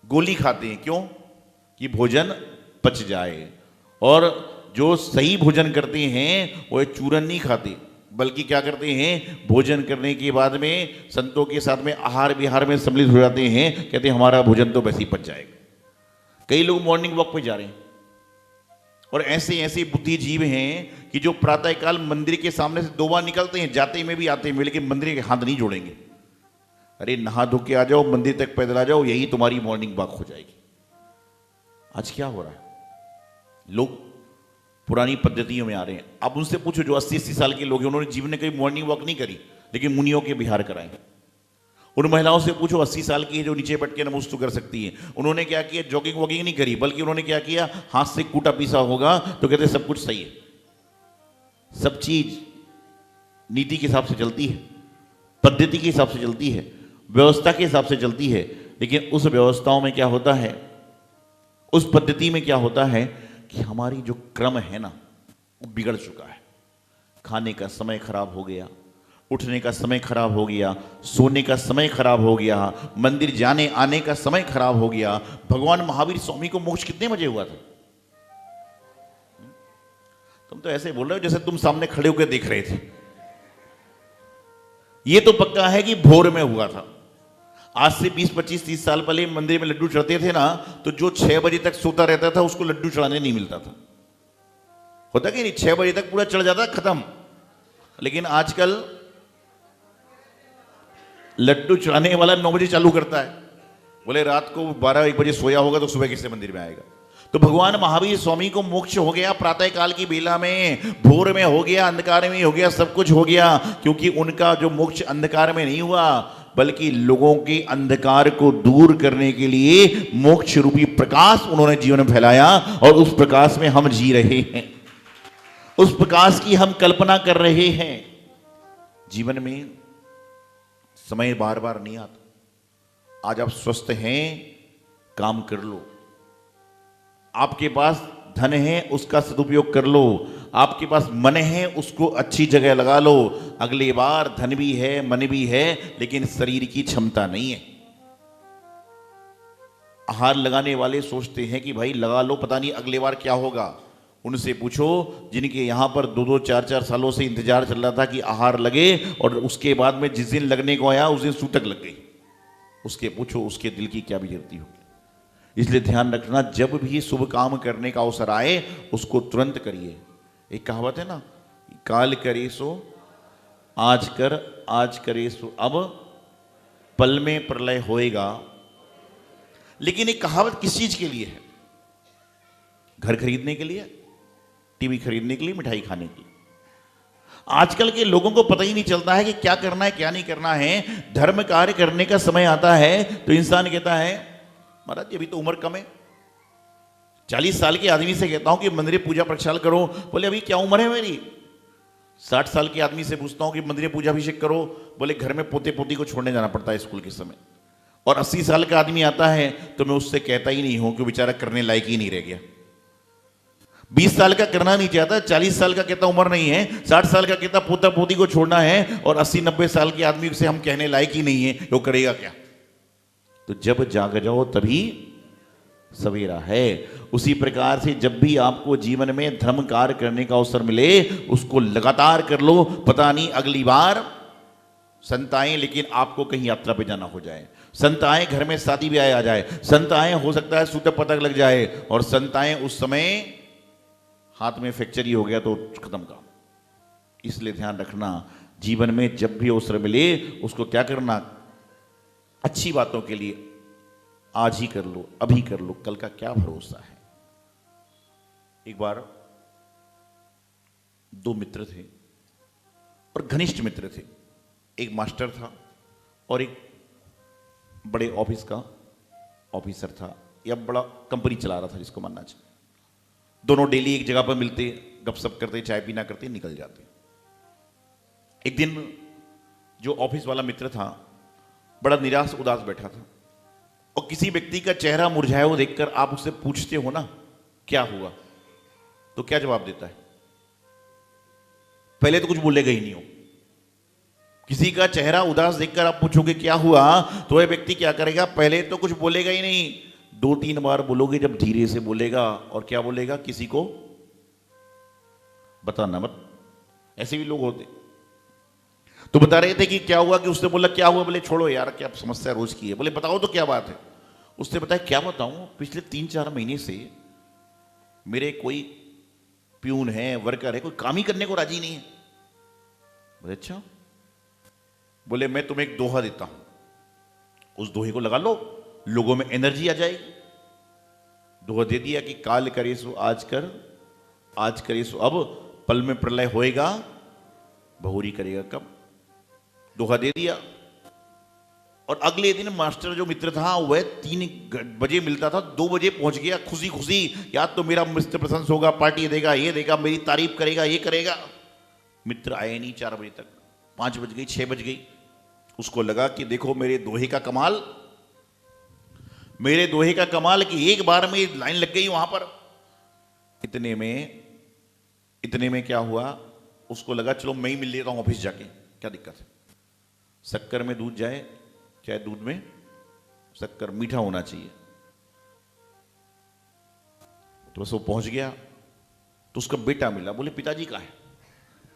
गोली खाते हैं, क्यों? कि भोजन पच जाए। और जो सही भोजन करते हैं वो चूरन नहीं खाते, बल्कि क्या करते हैं, भोजन करने के बाद में संतों के साथ में आहार विहार में सम्मिलित हो जाते हैं, कहते हैं हमारा भोजन तो वैसे ही पच जाएगा। कई लोग मॉर्निंग वॉक पे जा रहे हैं, और ऐसे ऐसे बुद्धिजीव हैं कि जो प्रातःकाल मंदिर के सामने से 2 बार निकलते हैं, जाते में भी आते में, लेकिन मंदिर के हाथ नहीं जोड़ेंगे। अरे नहा धो के आ जाओ, मंदिर तक पैदल आ जाओ, यही तुम्हारी मॉर्निंग वॉक हो जाएगी। आज क्या हो रहा है, लोग पुरानी पद्धतियों में आ रहे हैं। आप उनसे पूछो जो 80-80 साल के लोग हैं, उन्होंने जीवन में कभी मॉर्निंग वॉक नहीं करी, लेकिन मुनियों के विहार कराए। उन महिलाओं से पूछो 80 साल की है जो नीचे बैठ के नमस्तु कर सकती हैं, उन्होंने क्या किया, जॉगिंग वॉगिंग नहीं करी, बल्कि उन्होंने क्या किया, हाथ से कूटा पीसा होगा तो कहते सब कुछ सही है। सब चीज नीति के हिसाब से चलती है, पद्धति के हिसाब से चलती है, व्यवस्था के हिसाब से चलती है, लेकिन उस व्यवस्थाओं में क्या होता है, उस पद्धति में क्या होता है कि हमारी जो क्रम है ना वो बिगड़ चुका है। खाने का समय खराब हो गया, उठने का समय खराब हो गया, सोने का समय खराब हो गया, मंदिर जाने आने का समय खराब हो गया। भगवान महावीर स्वामी को मोक्ष कितने बजे हुआ था? तुम तो ऐसे बोल रहे हो जैसे तुम सामने खड़े होकर देख रहे थे। ये तो पक्का है कि भोर में हुआ था। आज से 20, 25, 30 साल पहले मंदिर में लड्डू चढ़ते थे ना, तो जो 6 बजे तक सोता रहता था उसको लड्डू चढ़ाने नहीं मिलता था। होता कि नहीं, 6 बजे तक पूरा चढ़ जाता, खत्म। लेकिन आजकल लड्डू चढ़ाने वाला 9 बजे चालू करता है, बोले रात को 12-1 बजे सोया होगा तो सुबह किससे मंदिर में आएगा। तो भगवान महावीर स्वामी को मोक्ष हो गया प्रातः काल की बेला में, भोर में हो गया, अंधकार में हो गया, सब कुछ हो गया, क्योंकि उनका जो मोक्ष अंधकार में नहीं हुआ, बल्कि लोगों के अंधकार को दूर करने के लिए मोक्ष रूपी प्रकाश उन्होंने जीवन में फैलाया, और उस प्रकाश में हम जी रहे हैं, उस प्रकाश की हम कल्पना कर रहे हैं। जीवन में समय बार बार नहीं आता। आज आप स्वस्थ हैं, काम कर लो। आपके पास धन है, उसका सदुपयोग कर लो। आपके पास मन है, उसको अच्छी जगह लगा लो। अगली बार धन भी है, मन भी है, लेकिन शरीर की क्षमता नहीं है। आहार लगाने वाले सोचते हैं कि भाई लगा लो, पता नहीं अगली बार क्या होगा। उनसे पूछो जिनके यहां पर 2-2, 4-4 सालों से इंतजार चल रहा था कि आहार लगे, और उसके बाद में जिस दिन लगने को आया उस दिन सूतक लग गई, उसके पूछो उसके दिल की क्या बिगड़ती होगी। इसलिए ध्यान रखना, जब भी शुभ काम करने का अवसर आए उसको तुरंत करिए। एक कहावत है ना, काल करे सो आज कर, आज करे सो अब, पल में प्रलय होएगा। लेकिन एक कहावत किस चीज के लिए है? घर खरीदने के लिए, टीवी खरीदने के लिए, मिठाई खाने की। आजकल के लोगों को पता ही नहीं चलता है कि क्या करना है क्या नहीं करना है। धर्म कार्य करने का समय आता है तो इंसान कहता है महाराज अभी तो उम्र कम है। 40 साल के आदमी से कहता हूं कि मंदिर पूजा प्रक्षाल करो, बोले अभी क्या उम्र है मेरी। 60 साल के आदमी से पूछता हूं कि मंदिर पूजा अभिषेक करो, बोले घर में पोते पोती को छोड़ने जाना पड़ता है स्कूल के समय। और 80 साल का आदमी आता है तो मैं उससे कहता ही नहीं हूं कि बेचारा करने लायक ही नहीं रह गया। 20 साल का करना नहीं चाहता, 40 साल का कहता उम्र नहीं है, 60 साल का कहता पोता पोती को छोड़ना है, और 80-90 साल के आदमी से हम कहने लायक ही नहीं है, वो करेगा क्या। तो जब जाग जाओ तभी सवेरा है। उसी प्रकार से जब भी आपको जीवन में धर्म कार्य करने का अवसर मिले उसको लगातार कर लो। पता नहीं अगली बार संत आए लेकिन आपको कहीं यात्रा पे जाना हो जाए, संत आए घर में शादी ब्याह आ जाए, संत आए हो सकता है सूतक पतक लग जाए, और संत आए उस समय हाथ में फ्रैक्चर हो गया तो खत्म काम। इसलिए ध्यान रखना, जीवन में जब भी अवसर मिले उसको क्या करना, अच्छी बातों के लिए आज ही कर लो, अभी कर लो, कल का क्या भरोसा है। एक बार 2 मित्र थे और घनिष्ठ मित्र थे। एक मास्टर था और एक बड़े ऑफिस का ऑफिसर था, या बड़ा कंपनी चला रहा था जिसको मानना चाहिए। दोनों डेली एक जगह पर मिलते, गपशप करते, चाय पीना करते, निकल जाते। एक दिन जो ऑफिस वाला मित्र था बड़ा निराश उदास बैठा था। और किसी व्यक्ति का चेहरा मुरझाया हुआ देखकर आप उससे पूछते हो ना क्या हुआ, तो क्या जवाब देता है? पहले तो कुछ बोलेगा ही नहीं हो। किसी का चेहरा उदास देखकर आप पूछोगे क्या हुआ, तो वह व्यक्ति क्या करेगा? पहले तो कुछ बोलेगा ही नहीं, 2-3 बार बोलोगे, जब धीरे से बोलेगा। और क्या बोलेगा? किसी को बताना मत। ऐसे भी लोग होते। तो बता रहे थे कि क्या हुआ, कि उसने बोला क्या हुआ, बोले छोड़ो यार, क्या समस्या रोज की है। बोले बताओ तो क्या बात है। उसने बताया क्या बताऊं, पिछले 3-4 महीने से मेरे कोई प्यून है, वर्कर है, कोई काम ही करने को राजी नहीं है। बोले अच्छा। बोले मैं तुम्हें एक दोहा देता हूं, उस दोहे को लगा लो, लोगों में एनर्जी आ जाएगी। दोहा दे दिया कि काल करे सो आज कर, आज करे सो अब, पल में प्रलय होएगा, बहुरी करेगा कब। दोहा दे दिया। और अगले दिन मास्टर जो मित्र था वह 3 बजे मिलता था, 2 बजे पहुंच गया खुशी खुशी, या तो मेरा मित्र प्रशंस होगा, पार्टी देगा, ये देगा, मेरी तारीफ करेगा, ये करेगा। मित्र आए नहीं 4 बजे तक, 5 बज गई, 6 बज गई। उसको लगा कि देखो मेरे दोहे का कमाल, मेरे दोहे का कमाल, कि एक बार में लाइन लग गई वहां पर। इतने में क्या हुआ, उसको लगा चलो मैं ही मिल लेता हूं ऑफिस जाके, क्या दिक्कत है। शक्कर में दूध जाए, चाहे दूध में शक्कर, मीठा होना चाहिए। तो बस वो पहुंच गया, तो उसका बेटा मिला। बोले पिताजी कहाँ है?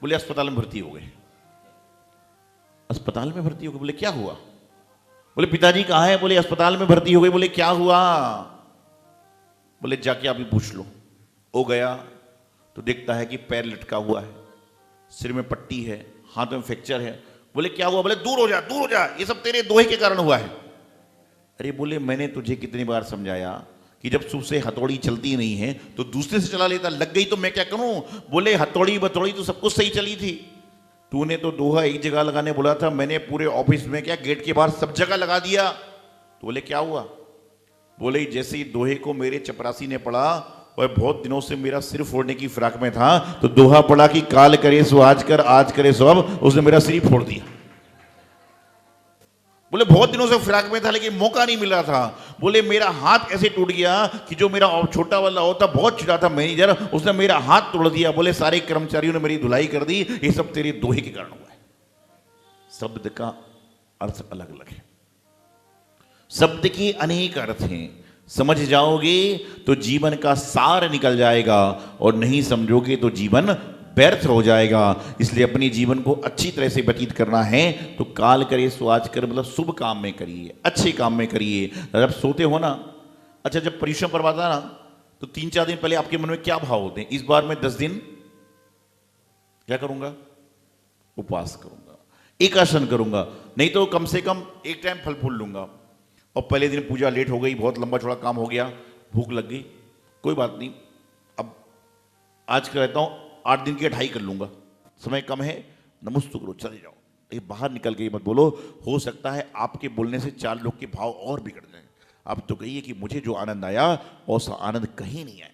बोले अस्पताल में भर्ती हो गए। अस्पताल में भर्ती हो गए? बोले क्या हुआ? बोले पिताजी कहाँ है? बोले अस्पताल में भर्ती हो गए। बोले क्या हुआ? बोले जाके आप ही पूछ लो। वो गया तो देखता है कि पैर लटका हुआ है, सिर में पट्टी है, हाथ में फ्रैक्चर है। बोले क्या हुआ? बोले दूर हो जा, दूर हो जा, ये सब तेरे दोहे के कारण हुआ है। अरे बोले मैंने तुझे कितनी बार समझाया कि जब सुबह से हथौड़ी चलती नहीं है तो दूसरे से चला लेता, लग गई तो मैं क्या करूं। बोले हथौड़ी बथौड़ी तो सब कुछ सही चली थी, तूने तो दोहा एक जगह लगाने बोला था, मैंने पूरे ऑफिस में क्या गेट के बाहर सब जगह लगा दिया। तो बोले क्या हुआ? बोले जैसे ही दोहे को मेरे चपरासी ने पढ़ा, वह बहुत दिनों से मेरा सिर फोड़ने की फिराक में था, तो दोहा पढ़ा कि काल करे सो आज कर, आज करे सो अब, उसने मेरा सिर फोड़ दिया। बोले बहुत दिनों से फिराक में था लेकिन मौका नहीं मिला था। बोले मेरा हाथ ऐसे टूट गया कि जो मेरा छोटा वाला होता बहुत चिढ़ा था मैनेजर, उसने मेरा हाथ तोड़ दिया। बोले सारे कर्मचारियों ने मेरी धुलाई कर दी, ये सब तेरे दोहे के कारण हुआ है। शब्द का अर्थ अलग अलग है, शब्द के अनेक अर्थ हैं। समझ जाओगे तो जीवन का सार निकल जाएगा, और नहीं समझोगे तो जीवन व्यर्थ हो जाएगा। इसलिए अपने जीवन को अच्छी तरह से व्यतीत करना है तो काल करे सो आज कर, मतलब शुभ काम में करिए, अच्छे काम में करिए। जब सोते हो ना, अच्छा जब परिश्रम करवाता ना, तो 3-4 दिन पहले आपके मन में क्या भाव होते हैं? इस बार मैं 10 दिन क्या करूंगा? उपवास करूंगा, एकासन करूंगा, नहीं तो कम से कम एक टाइम फल फूल लूंगा। और पहले दिन पूजा लेट हो गई, बहुत लंबा चौड़ा काम हो गया, भूख लग गई, कोई बात नहीं, अब आज का रहता हूं 8 दिन की 2.5 कर लूंगा, समय कम है, नमस्तु करो, चले जाओ। ये बाहर निकल के मत बोलो, हो सकता है आपके बोलने से 4 लोग के भाव और बिगड़ जाए। आप तो कहिए कि मुझे जो आनंद आया वैसा आनंद कहीं नहीं आया।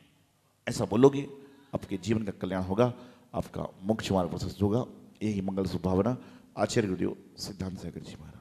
ऐसा बोलोगे आपके जीवन का कल्याण होगा, आपका मोक्ष मार्ग प्रशस्त होगा। यही मंगल सुभावना। आचार्य गुरुदेव सिद्धांत सागर जी महाराज।